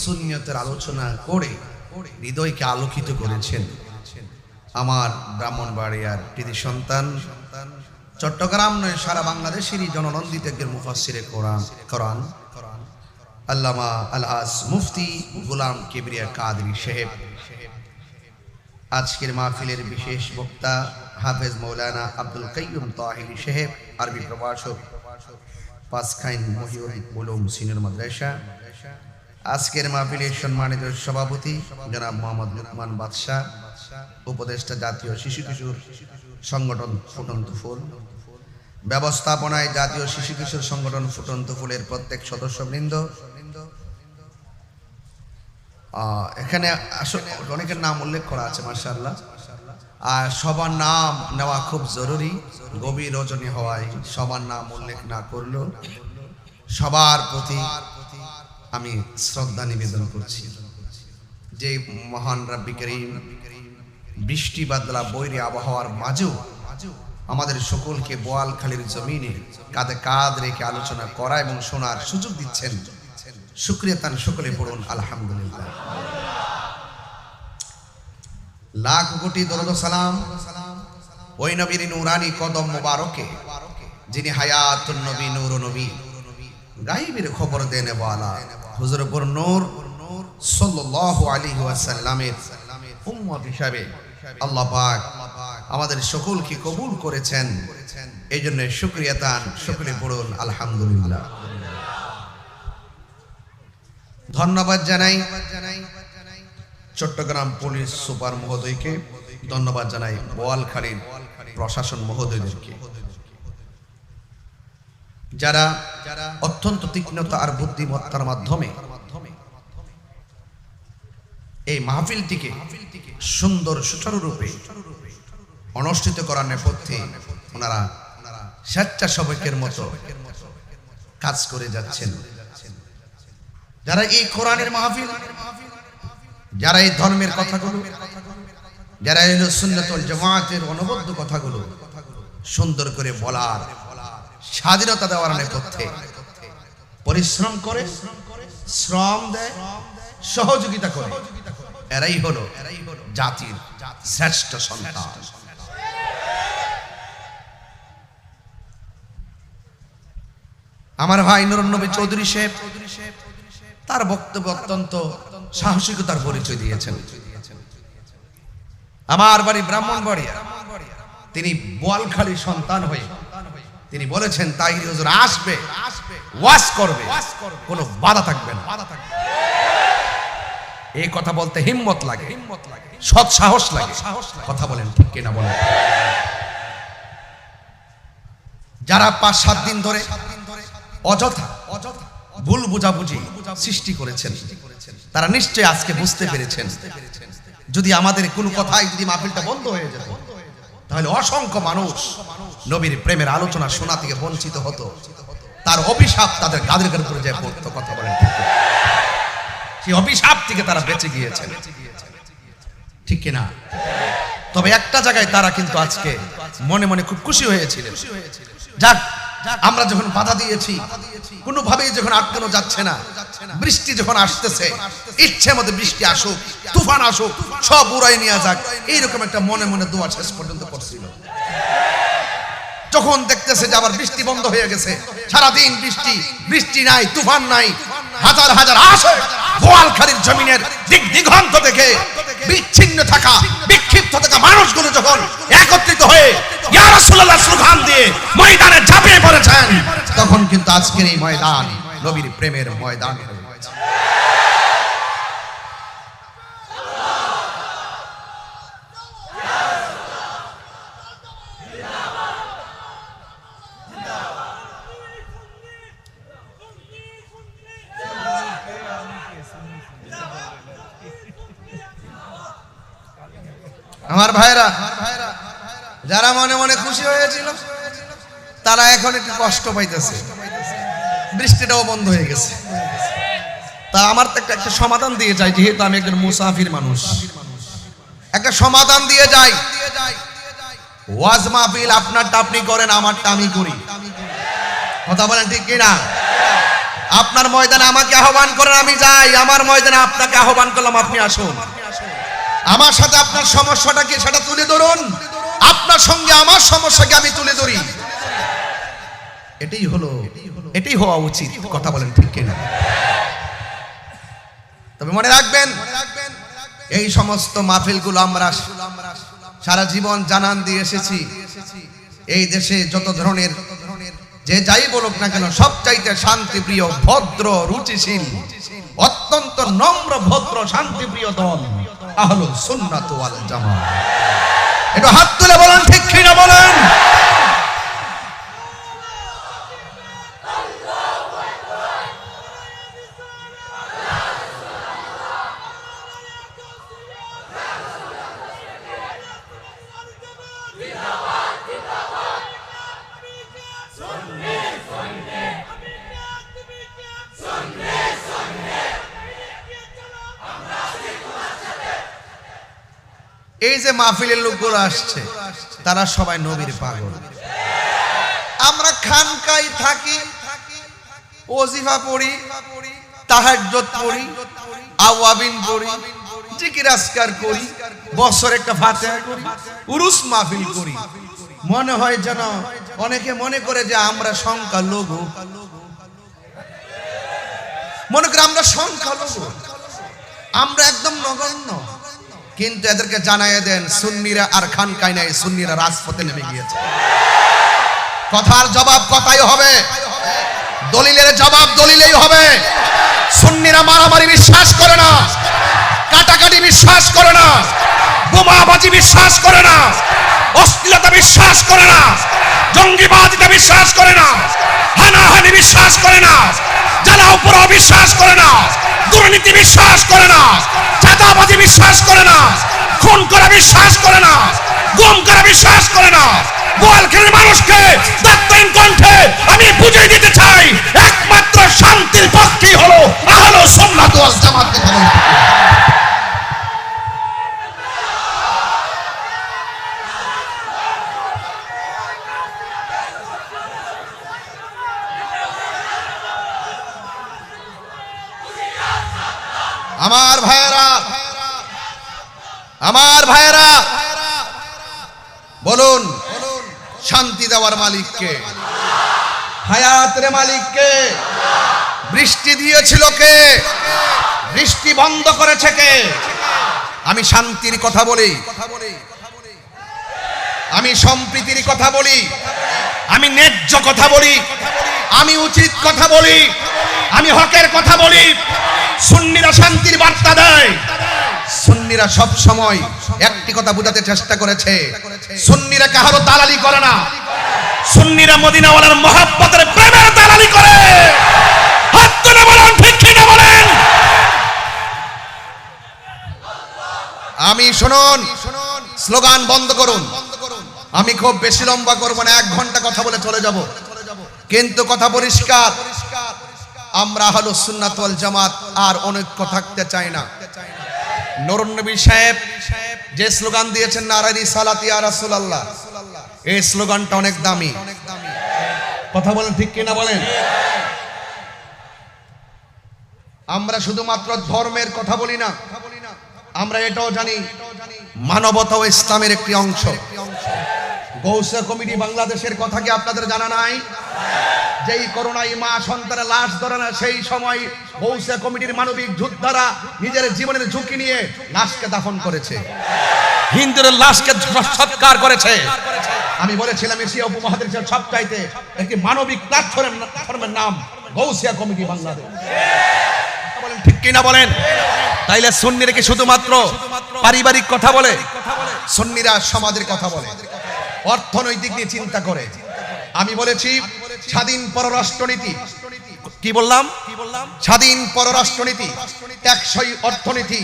সুন্নিয়তের আলোচনা করে হৃদয়কে আলোকিত করেছেন আমার ব্রাহ্মণবাড়িয়ার কৃতি সন্তান, চট্টগ্রাম নয় সারা বাংলাদেশেরই জননন্দিত একজন মুফাসসিরে কোরআন আল্লামা আল-আস মুফতি গোলাম কিবরিয়া কাদরী সাহেব। আজকের মাহফিলের বিশেষ বক্তা হাফেজ মৌলানা আব্দুল কাইয়ুম তাহিরি সাহেব, আরবি প্রভাষক, পাঁচখাইন মহিউল উলুম সিনিয়র মাদ্রাসা। আজকের মাহফিলের সম্মানিত সভাপতি জনাব মোহাম্মদ লুকমান বাদশাহ, উপদেষ্টা জাতীয় শিশু কিশোর সংগঠন ফুটন্ত ফুল, ব্যবস্থাপনায় জাতীয় শিশু কিশোর সংগঠন ফুটন্ত ফুলের প্রত্যেক সদস্যবৃন্দ। এখানে অনেকের নাম উল্লেখ করা আছে মাশাআল্লাহ, আর সবার নাম নেওয়া খুব জরুরি। গভীর রজনী হওয়ায় সবার নাম উল্লেখ না করলেও সবার প্রতি আমি শ্রদ্ধা নিবেদন করছি। যে মহান রাব্বি কারীম বৃষ্টি বাদলা বৈরী আবহাওয়ার মাঝেও আমাদের সকলকে বোয়ালখালীর জমিনে কাঁধে কাঁধ রেখে আলোচনা করা এবং শোনার সুযোগ দিচ্ছেন, শুকরিয়া তান সকলে পড়ুন আলহামদুলিল্লাহ। লাখ কোটি দরুদ সালাম ওই নবীর নূরানি কদম মোবারকে, যিনি হায়াতুন নবী, নূর নবী, গায়বের খবর দেন ওয়ালা হুজুর নূর সাল্লাল্লাহু আলাইহি ওয়াসাল্লামের উম্মত হিসাবে আল্লাহ পাক আমাদের সকলকে কবুল করেছেন। এই জন্য শুকরিয়া তান সকলে পড়ুন আলহামদুলিল্লাহ। ধন্যবাদ জানাই চট্টগ্রাম পুলিশ সুপার মহোদয়কে, ধন্যবাদ জানাই বোয়ালখালীর প্রশাসন মহোদয়দেরকে, যারা অত্যন্ত তীক্ষ্ণতা আর বুদ্ধিমত্তার মাধ্যমে এই মাহফিলটিকে সুন্দর সুচারুরূপে অনুষ্ঠিত করার নেপথ্যে ওনারা স্বেচ্ছাসেবকের মতো কাজ করে যাচ্ছেন। যারা এই কোরআনের মাহফিল, যারা এই ধর্মের কথাগুলো, যারা এই সুন্নাত ওয়াল জামাতের অনবদ্য কথাগুলো সুন্দর করে বলার, স্বাধীনতা দেওয়ার নেপথ্যে পরিশ্রম করে, শ্রম দেয়, সহযোগিতা করে, এরাই হলো জাতির শ্রেষ্ঠ সন্তান। আমার ভাই নুরুন নবী চৌধুরী সাহেব তার বক্তব্য অত্যন্ত সাহসিকতার পরিচয় দিয়েছেন। আমার বাড়ি ব্রাহ্মণবাড়িয়া, তিনি বোয়ালখালীর সন্তান হয়ে তিনি বলেছেন তাহিরি হুজুর আসবে, ওয়াজ করবে, কোনো বাধা থাকবে না। এই কথা বলতে হিম্মত লাগে, সৎ সাহস লাগে। কথা বলেন ঠিক কিনা বলেন? যারা 5-7 দিন ধরে অযথা ভুল বুঝাবুঝি সৃষ্টি করেছেন, তারা নিশ্চয়ই আজকে বুঝতে পেরেছেন যদি আমাদের কোনো কথাই যদি মাহফিলটা বন্ধ হয়ে যেত, তাহলে অসংখ্য মানুষ নবীর প্রেমের আলোচনা শোনা থেকে বঞ্চিত হতো। তার অভিশাপ তাদের গাদের উপরে যায় পড়তো। কথা বলেন ঠিক কিনা? সেই অভিশাপ থেকে তারা বেঁচে গিয়েছেন, ঠিক কিনা? তবে একটা জায়গায় তারা কিন্তু আজকে মনে মনে খুব খুশি হয়েছিলেন। যাক, আমরা যখন বাধা দিয়েছি, কোনোভাবেই যখন আটকানো যাচ্ছে না, বৃষ্টি যখন আসতেছে, ইচ্ছে মতো বৃষ্টি আসুক, তুফান আসুক, সব উড়াই নিয়ে যাক, এইরকম একটা মনে মনে দোয়া শেষ পর্যন্ত করছিল। যখন দেখতেছে যে আবার বৃষ্টি বন্ধ হয়ে গেছে, সারাদিন বৃষ্টি, বৃষ্টি নাই, তুফান নাই, হাজার হাজার আসে বোয়ালখালীর জমিনের দিক দিগন্ত থেকে বিচ্ছিন্ন থাকা, বিক্ষিপ্ত থাকা মানুষগুলো যখন একত্রিত হয়ে ইয়া রাসূলুল্লাহ স্লোগান দিয়ে ময়দানে ঝাঁপিয়ে পড়েছেন, তখন কিন্তু আজকের এই ময়দান নবীর প্রেমের ময়দান হয়ে গেছে। আমার ভাইরা, যারা মনে মনে খুশি হয়েছিল তারা এখন একটু কষ্ট পাইতেছে, বৃষ্টিটাও বন্ধ হয়ে গেছে। তা আমার তো একটা সমাধান দিয়ে যাই, যেহেতু আমি একজন মুসাফির মানুষ, একটা সমাধান দিয়ে যাই। ওয়াজ মাহফিল আপনারটা আপনি করেন, আমারটা আমি করি। কথা বলেন ঠিক কিনা? আপনার ময়দানে আমাকে আহ্বান করেন, আমি যাই। আমার ময়দানে আপনাকে আহ্বান করলাম, আপনি আসুন। আমার সাথে আপনার সমস্যাটা কি সেটা তুলে ধরুন, আপনার সঙ্গে আমার সমস্যাকে আমি তুলে ধরি। এটাই হওয়া উচিত। কথা বলেন ঠিক কিনা? তবে মনে রাখবেন, এই সমস্ত মাহফিলগুলো আমরা সারা জীবন জানান দিয়ে এসেছি। এই দেশে যত ধরনের যে যাই বলুক না কেন, সবচাইতে শান্তিপ্রিয়, ভদ্র, রুচিশীল, অত্যন্ত নম্র, ভদ্র, শান্তিপ্রিয় দল আহলুস সুন্নাত ওয়াল জামাত। একটু হাত তুলে বলেন ঠিক কিনা বলেন। এই যে মাহফিলের লোকগুলো আসছে, তারা সবাই নবীর পাগল। আমরা খানকায় থাকি, ওজিফা পড়ি, তাহাজ্জুদ পড়ি, আওয়াবিন পড়ি, জিকির আজকার করি, বছর একটা ফাতিহা করি, উরুস মাহফিল করি। মনে হয় যেন অনেকে মনে করে যে আমরা সংখ্যালঘু, মনে করে আমরা সংখ্যালঘু, আমরা একদম নগণ্য। কিন্তু এদেরকে জানাইয়ে দেন, সুন্নিরা আর খানকায় নাই, সুন্নিরা রাজপথে নেমে গিয়েছে। কথার জবাব কথাই হবে, দলিলের জবাব দলিলেই হবে। সুন্নিরা মারামারি বিশ্বাস করে না, কাটাকাটি বিশ্বাস করে না, বোমাবাজি বিশ্বাস করে না, অশ্লীলতা বিশ্বাস করে না, জঙ্গিবাদিতা বিশ্বাস করে না, হানাহানি বিশ্বাস করে না, জ্বালাও পোড়াও বিশ্বাস করে না, দুর্নীতি বিশ্বাস করে না, চাঁদাবাজি বিশ্বাস করে না, খুন করা বিশ্বাস করে না, গুম করা বিশ্বাস করে না। বোয়ালখালীর মানুষকে দায়িত্বহীন কণ্ঠে আমি বুঝিয়ে দিতে চাই, একমাত্র শান্তির পক্ষেই হলো আহলুস সুন্নাত ওয়াল জামাত। আমার ভাইয়েরা বলুন, শান্তি দেওয়ার মালিককে, হায়াতের মালিককে, বৃষ্টি দিয়েছিল কে, বৃষ্টি বন্ধ করেছে কে? আমি শান্তির কথা বলি, আমি সম্প্রীতির কথা বলি, আমি ন্যায্য কথা বলি, আমি উচিত কথা বলি, আমি হকের কথা বলি। সুন্নিরা শান্তির বার্তা দেয়। সুন্নিরা সব সময় একটি কথা বোঝাতে চেষ্টা করেছে, সুন্নিরা কাহারো দালালি করে না, সুন্নিরা মদিনাওয়ালার মহব্বতের প্রেমের দালালি করে। হাত তুলে বলেন ঠিক কিনা বলেন। আমি শুনুন, স্লোগান বন্ধ করুন। আমি খুব বেশি লম্বা করব না, 1 ঘন্টা কথা বলে চলে যাব, কিন্তু কথা পরিষ্কার, আমরা আহলুস সুন্নাত ওয়াল জামাত আর অনৈক্য থাকতে চাই না। নুরুন নবী সাহেব যে স্লোগান দিয়েছেন, নারায়ে রিসালাত ইয়া রাসূলুল্লাহ, এই স্লোগানটা অনেক দামি। কথা বলেন ঠিক কিনা বলেন। আমরা শুধুমাত্র ধর্মের কথা বলি না, আমরা এটাও জানি মানবতা ও ইসলামের একটি অংশ। গৌসে কমিটি বাংলাদেশের কথা কি আপনাদের জানা নাই? যেই করোনায় মা সন্তানের লাশ ধরে না, সেই সময় গৌসে কমিটির মানবিক যোদ্ধারা নিজের জীবনের ঝুঁকি নিয়ে লাশকে দাফন করেছে, হিন্দুদের লাশকে সৎকার করেছে। আমি বলেছিলাম এশিয়া উপমহাদেশের সবচাইতে একটি মানবিক প্ল্যাটফর্মের নাম গৌসিয়া কমিটি বাংলাদেশ। বলেন ঠিক কিনা বলেন। তাইলে সুন্নিরা কি শুধুমাত্র পারিবারিক কথা বলে? সুন্নিরা সমাজের কথা বলে, অর্থনৈতিক নিয়ে চিন্তা করে। আমি বলেছি স্বাধীন পররাষ্ট্রনীতি, কি বললাম? স্বাধীন পররাষ্ট্রনীতি, টেকসই অর্থনীতি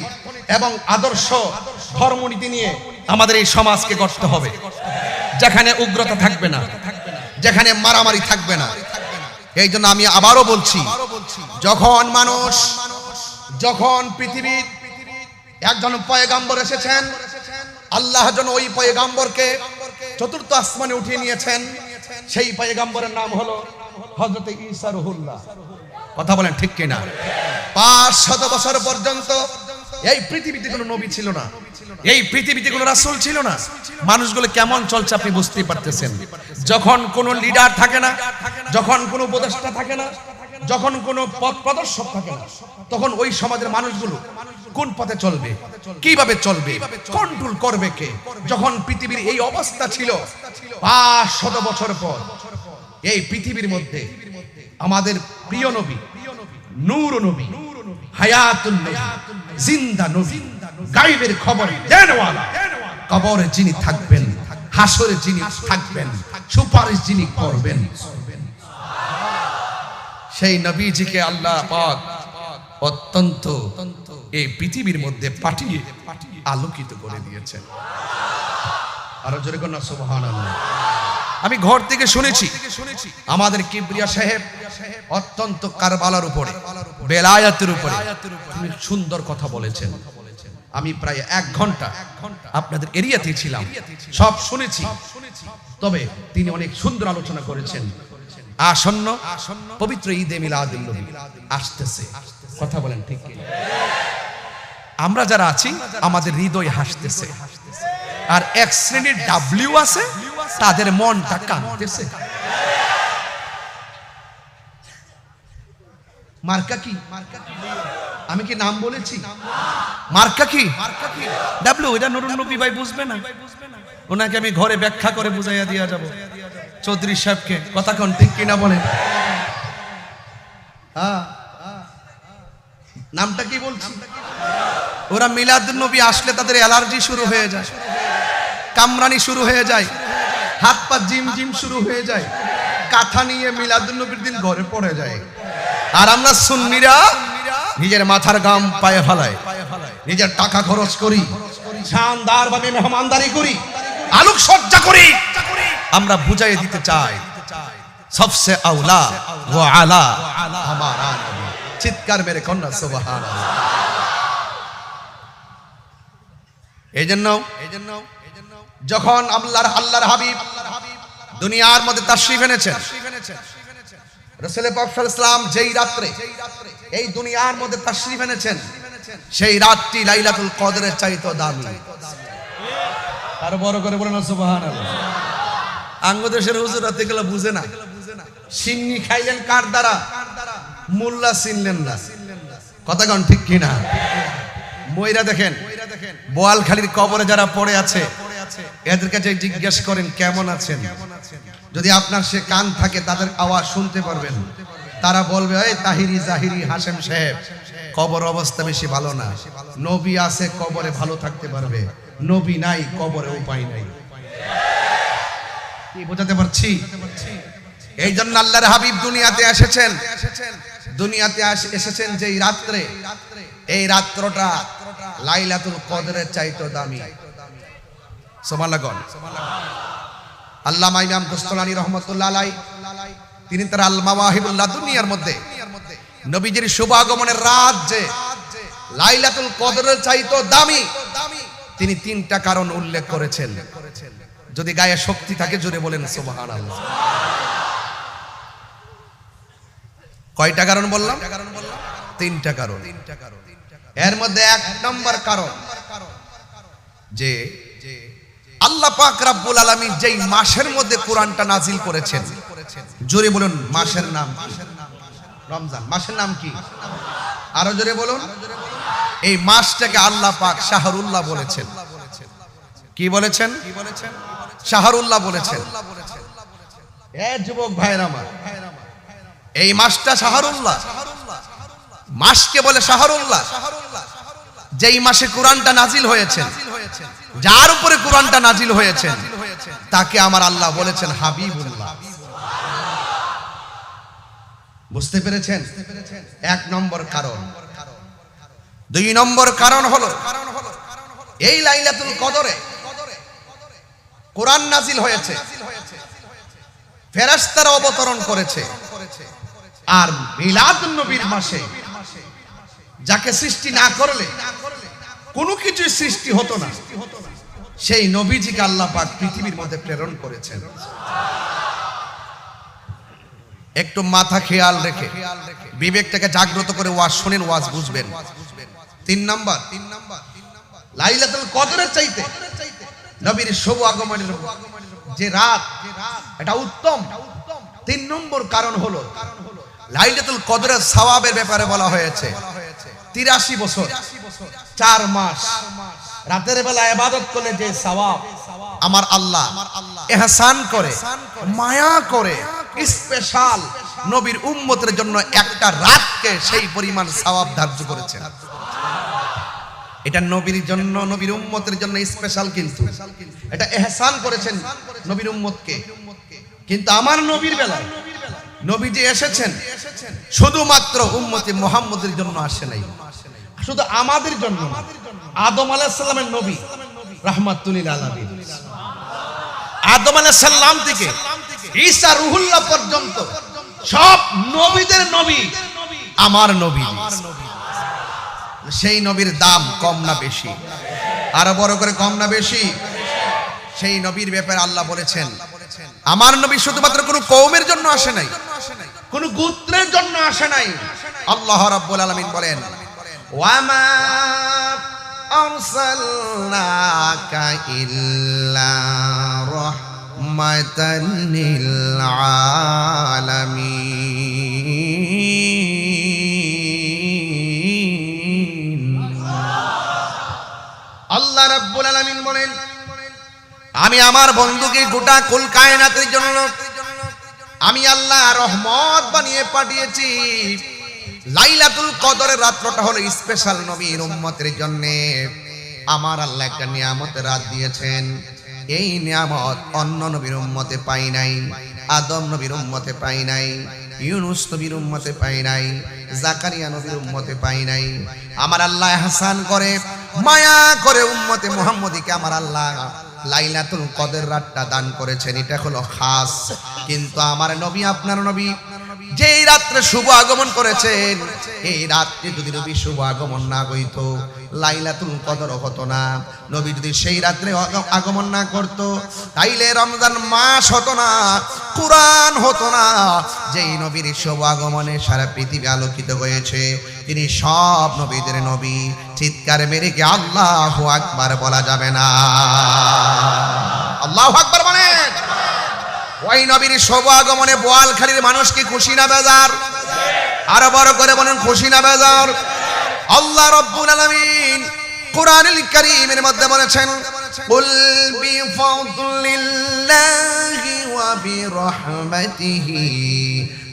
এবং আদর্শ ধর্মনীতি নিয়ে আমাদের এই সমাজকে গড়তে হবে, যেখানে উগ্রতা থাকবে না, যেখানে মারামারি থাকবে না। এই জন্য আমি আবারও বলছি, যখন পৃথিবীর একজন পয়গাম্বর এসেছেন, আল্লাহ যেন ওই পয়গাম্বরকে চতুর্থ আসমানে উঠিয়ে নিয়েছেন। সেই পয়গাম্বরের নাম হলো হযরত ঈসা রুহুল্লাহ। কথা বলেন ঠিক কিনা? 500 বছর পর্যন্ত এই পৃথিবীতে কোনো নবী ছিল না, এই পৃথিবীতে কোনো রাসূল ছিল না। মানুষগুলো কেমন চলছে আপনি বুঝতেই পারতেছেন। যখন কোনো লিডার থাকে না, যখন কোনো উপদেষ্টা থাকে না, যখন কোনো পথ প্রদর্শক থাকে না, তখন ওই সমাজের মানুষগুলো কোন পথে চলবে, কিভাবে চলবে, কন্ট্রোল করবে কে? যখন পৃথিবীর এই অবস্থা ছিল, 500 বছর পর এই পৃথিবীর মধ্যে আমাদের প্রিয় নবী, নূর নবী, হায়াতুন নবী, জিন্দা নবী, গায়বের খবর দেনওয়ালা, কবরে যিনি থাকবেন, হাসরে যিনি থাকবেন, সুপারিশ যিনি করবেন, সেই নবীজিকে আল্লাহ পাক অত্যন্ত এই পৃথিবীর মধ্যে পাঠিয়ে আলোকিত করে দিয়েছেন। আরো জোরে কোন সুবহানাল্লাহ। আমি ঘর থেকে শুনেছি আমাদের কিবরিয়া সাহেব অত্যন্ত কারবালার উপরে, বেলায়াতের উপরে সুন্দর কথা বলেছেন। আমি প্রায় 1 ঘন্টা আপনাদের এরিয়াতে ছিলাম, সব শুনেছি। তবে তিনি অনেক সুন্দর আলোচনা করেছেন। আসন্ন পবিত্র ঈদে মিলাদুন নবী আসতেছে, কথা বলেন ঠিক কি? আমরা যারা আছি আমাদের হৃদয় হাসতেছে, আর এক শ্রেণীর ডাব্লিউ আছে তাদের মনটা কাঁদতেছে। মার্কা কি? আমি কি নাম বলেছি? মার্কা কি? ডাব্লিউ। এটা নুরুন নবী ভাই বুঝবে না, ওনাকে আমি ঘরে ব্যাখ্যা করে বুঝাইয়া দিয়া যাব চৌধুরী সাহেবকে। কথা কোন ঠিক কিনা বলেন? হ্যাঁ, নামটা কি বলছি? ওরা মিলাদুন নবী আসলে তাদের অ্যালার্জি শুরু হয়ে যায়, কামরানি শুরু হয়ে যায়, হাত পা জিম জিম শুরু হয়ে যায়, কাঁথা নিয়ে মিলাদুন নবীর দিন ঘরে পড়ে যায়। আর আমরা সুন্নিরা নিজের মাথার গাম পায়ে ফেলায়, নিজের টাকা খরচ করি, শানদার ভাবে মেহমানদারি করি, আলোকসজ্জা করি। আমরা বুঝাই দিতে চাই সবসে আউলা ওয়া আলা হামারা নবী। চিৎকার মেরে কন্যা সুবহানাল্লাহ। এইজন্য যখন আল্লাহর হাবিব দুনিয়ার মধ্যে তাশরীফ এনেছেন, রাসূল পাক সাল্লাল্লাহু আলাইহি ওয়াসাল্লাম যেই রাত্রে এই দুনিয়ার মধ্যে তাশরীফ এনেছেন, সেই রাতটি লাইলাতুল কদরের চাইতে দামি। আর বড় করে বলেন সুবহানাল্লাহ। আঙ্গদেশের হুজুর রাতে গেলে বুঝে না, সিন্নি খাইলেন কার দ্বারা, মোল্লা চিনলেন না। কথা কোন ঠিক কিনা? ময়রা দেখেন বোয়ালখালীর কবরে যারা পড়ে আছে, এদের কাছে জিজ্ঞেস করেন কেমন আছেন। যদি আপনার সে কান থাকে তাদের আওয়াজ শুনতে পারবেন। তারা বলবে এই তাহিরি জাহিরি হাশেম সাহেব কবর অবস্থা বেশি ভালো না, নবী আছে কবরে ভালো থাকতে পারবে, নবী নাই কবরে উপায় নাই। কি বোঝাতে পারছি? এই জন্য আল্লাহর হাবিব দুনিয়াতে এসেছেন, দুনিয়াতে এসেছেন যেই রাত্রে, এই রাত্রটা লাইলাতুল কদরের চাইতে দামি। সুবহানাল্লাহ। আল্লামা ইমাম দস্তলানী রাহমাতুল্লাহ আলাইহি তিনি তার আল মাওয়াহিবুল লাদুনিয়ার মধ্যে নবীজির শুভ আগমনের রাত যে লাইলাতুল কদরের চাইতে দামি, তিনি 3টা কারণ উল্লেখ করেছেন। যদি গায়ে শক্তি থাকে জোরে বলেন সুবহানাল্লাহ। কয়টা কারণ বললাম? 3টা কারণ। এর মধ্যে 1 নম্বর কারণ যে আল্লাহ পাক রব্বুল আলামিন যেই মাসের মধ্যে কোরআনটা নাজিল করেছেন, জোরে বলুন মাসের নাম রমজান। মাসের নাম কি? আরো জোরে বলুন। এই মাসটাকে আল্লাহ পাক শাহরুল্লাহ বলেছেন। কি বলেছেন? শাহরুল্লাহ বলেছেন। এ যুবক ভাইরা আমার, এই মাসটা শাহরুল্লাহ, মাসকে বলে শাহরুল্লাহ। যেই মাসে কোরআনটা নাজিল হয়েছে, যার উপরে কোরআনটা নাজিল হয়েছে, তাকে আমার আল্লাহ বলেছেন হাবিবুল্লাহ। বুঝতে পেরেছেন? 1 নম্বর কারণ। 2 নম্বর কারণ হলো এই লাইলাতুল কদরে কোরআন নাজিল হয়েছে, ফেরেশতারা অবতরণ করেছে। আর মিলাদুন নবীর মাসে যাকে সৃষ্টি না করলে কোনো কিছু সৃষ্টি হতো না, সেই নবীজিকে আল্লাহ পাক পৃথিবীর মধ্যে প্রেরণ করেছেন। একটু মাথা খেয়াল রেখে বিবেকটাকে জাগ্রত করে ওয়াজ শুনেন, ওয়াজ বুঝবেন। 3 নাম্বার, লাইলাতুল কদরের চাইতে নবীর শুভ আগমনের যে রাত এটা উত্তম। 3 নম্বর কারণ হলো লাইলাতুল কদরের সওয়াবের ব্যাপারে বলা হয়েছে 83 বছর 4 মাস রাতের বেলা ইবাদত করলে যে সওয়াব আমার আল্লাহ ইহসান করে, মায়া করে, স্পেশাল নবীর উম্মতের জন্য একটা রাতকে সেই পরিমাণ সওয়াব ধার্য করেছেন। এটা নবীর জন্য, নবীর উম্মতের জন্য স্পেশাল, কিন্তু এটা ইহসান করেছেন নবীর উম্মতকে। কিন্তু আমার নবীর বেলায় নবী যে এসেছেন শুধুমাত্র উম্মতে মুহাম্মদের জন্য আসে নাই, শুধু আমাদের জন্য। আদম আলাইহিস সালামের নবী রাহমাতুল লিল আলামিন, আদম আলাইহিস সালাম থেকে ঈসা রুহুল্লাহ পর্যন্ত সব নবীদের নবী আমার নবী। সেই নবীর দাম কম না বেশি? আরো বড় করে কম না বেশি? সেই নবীর ব্যাপারে আল্লাহ বলেছেন আমার নবী শুধুমাত্র কোন কওমের জন্য আসে নাই, কোন গোত্রের জন্য আসে নাই। আল্লাহ রাব্বুল আলামিন বলেন ওয়ামা আরসালনাকা ইল্লা রাহমাতান লিল আলামিন। আল্লাহ রাব্বুল আলামিন বলেন আমি আমার বন্ধুকে গোটা কুল কায়নাতের জন্য আমি আল্লাহ রহমত বানিয়ে পাঠিয়েছি। লাইলাতুল কদরের রাতটা হলো স্পেশাল নবীর উম্মতের জন্য। আমার আল্লাহ একটা নিয়ামতের রাত দিয়েছেন, এই নিয়ামত অন্য নবীর উম্মতে পাই নাই, আদম নবীর উম্মতে পাই নাই, ইউনুস নবীর উম্মতে পাই নাই, জাকারিয়া নবীর উম্মতে পাই নাই। আমার আল্লাহ ইহসান করে, মায়া করে উম্মতে মুহাম্মদীকে আমার আল্লাহ লাইলাতুল কদর রাতটা দান করেছেন। এটা হলো খাস। কিন্তু আমার নবী, আপনার নবী যেই রাত্রে শুভ আগমন করেছেন, এই রাত্রে যদি নবী শুভ আগমন না হইতো লাইলাতুল কদর হতো না। নবী যদি সেই রাত্রে আগমন না করত তাইলে রমজান মাস হতো না, কুরআন হতো না। যেই নবীর শুভ আগমনে সারা পৃথিবী আলোকিত হয়েছে, তিনি সব নবীদের নবী। চিৎকার মেরে কি আল্লাহু আকবার বলা যাবে না? আল্লাহু আকবার বলেন। ওই নবীর শুভ আগমনে বোয়ালখালীর মানুষ কি খুশি না বেজার? আরো বড় করে বলেন খুশি না বেজার? আল্লাহ রাব্বুল আলামিন কুরআনুল কারীমের মধ্যে বলেছেন কুল বিফাদলিল্লাহি ওয়া বিরহমাতিহি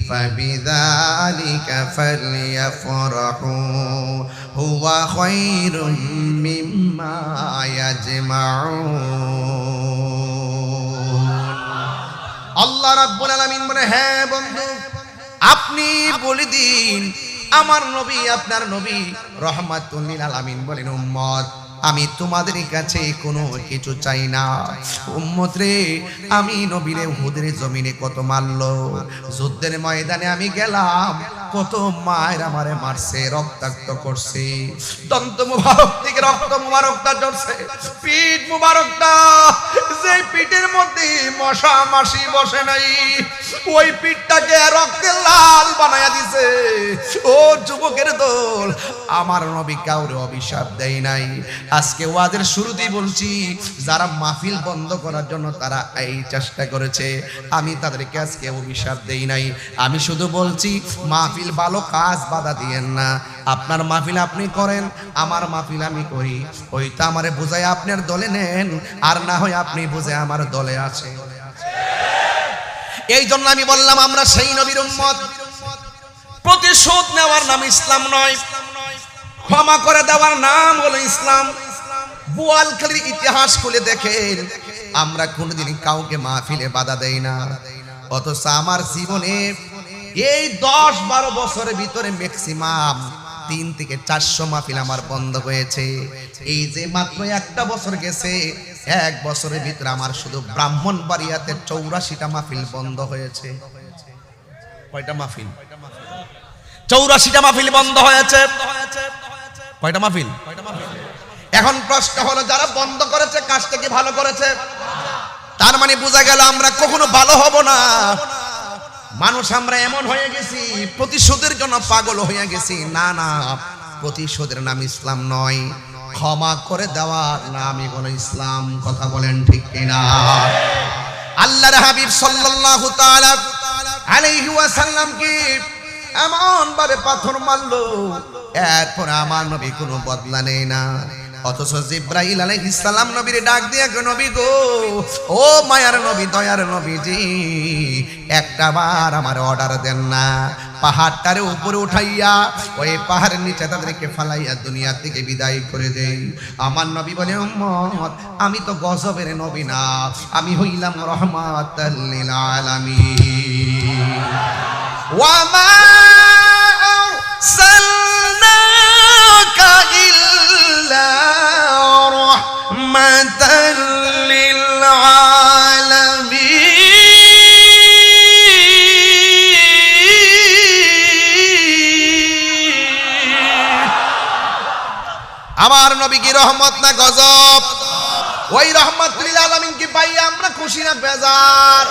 ফাবিযালিকা ফালইফরাহু হুয়া খায়রুম মিম্মা ইয়াজমাউন। আল্লাহ রাব্বুল আলামিন বলে হ্যাঁ বন্ধু, আপনি বলে দিন আমার নবী, আপনার নবী রহমাতুল লিল আলামিন বলেন উম্মত আমি তোমাদের কাছে কোনো কিছু চাই না। উম্মত রে, আমি নবীরে উহুদের জমিনে কত মারলো, যুদ্ধের ময়দানে আমি গেলাম, কত মায়ের আমারে মারছে, রক্তাক্ত করছে, দন্ত মুবারক থেকে রক্ত মুবারকটা ঝরছে, পিঠ মুবারকটা যে পিঠের মধ্যে মশা মাছি বসে নাই, ওই পিঠটাকে রক্তে লাল বানায়া দিছে। ও যুবকের দল, আমার নবী কাউরে অভিশাপ দেয় নাই। আজকে ওয়াজের শুরুতেই বলছি, যারা মাহফিল বন্ধ করার জন্য তারা এই চেষ্টা করেছে, আমি তাদেরকে আজকে অভিশাপ দেই নাই। আমি শুধু বলছি মাহফিল ভালো কাজ বাধা দিয়েন না। আপনার মাহফিল আপনি করেন, আমার মাহফিল আমি করি, ওইটা আমারে বুঝায় আপনার দলে নেন, আর না হয় আপনি বুঝে আমার দলে আছে। এই জন্য আমি বললাম আমরা সেই নবীর উম্মত। প্রতিশোধ নেওয়ার নাম ইসলাম নয়, ক্ষমা করে দেওয়ার নাম হলো ইসলাম। বোয়ালখালীর ইতিহাস খুলে দেখেন, আমরা কোনোদিন কাউকে মাহফিলে বাধা দেই না, অথচ আমার জীবনে এই 10-12 বছরের ভিতরে ম্যাক্সিমাম 3 থেকে 400 মাহফিল আমার বন্ধ হয়েছে। এই যে মাত্র একটা বছর গেছে, 1 বছরের ভিতরে আমার শুধু ব্রাহ্মণবাড়িয়াতে 84টা মাহফিল বন্ধ হয়েছে। কয়টা মাহফিল? 84টা মাহফিল বন্ধ হয়েছে। কয়টা মাহফিল? এখন প্রশ্ন হলো, যারা বন্ধ করেছে কাজটা কি ভালো করেছে? তার মানে বোঝা গেল আমরা কখনো ভালো হব না। মানুষ আমরা এমন হয়ে গেছি, প্রতিশোধের জন্য পাগল হয়ে গেছি। না না, প্রতিশোধের নাম ইসলাম নয়, ক্ষমা করে দেওয়ার নামই হলো ইসলাম। কথা বলেন ঠিক কিনা? আল্লাহর হাবিব সাল্লাল্লাহু তাআলা আলাইহি ওয়াসাল্লাম কি এমন ভাবে পাথর মারলো, এরপর আমার নবী কোনো বদলা নেই না। অথচ জিব্রাইল আলাইহিস সালাম নবীর ডাক দিয়ে, নবী গো, ও মায়ার নবী, দয়ার নবীজি, একটা বার আমার অর্ডার দেন না, পাহাড়টারে উপরে উঠাইয়া ওই পাহাড়ের নিচে তাদেরকে ফালাইয়া দুনিয়া থেকে বিদায় করে দেই। আমার নবী বলে, উম্মত, আমি তো গজবের নবী না, আমি হইলাম রাহমাতাল লিল আলামিন। ওয়া মা আরসালনাকা ইল্লা রাহমাতাল লিল আলামিন। আমার নবী কি রহমত না গজব? ওই রহমাতুল লিল আলামিন কি পাই আমরা খুশি না বেজার?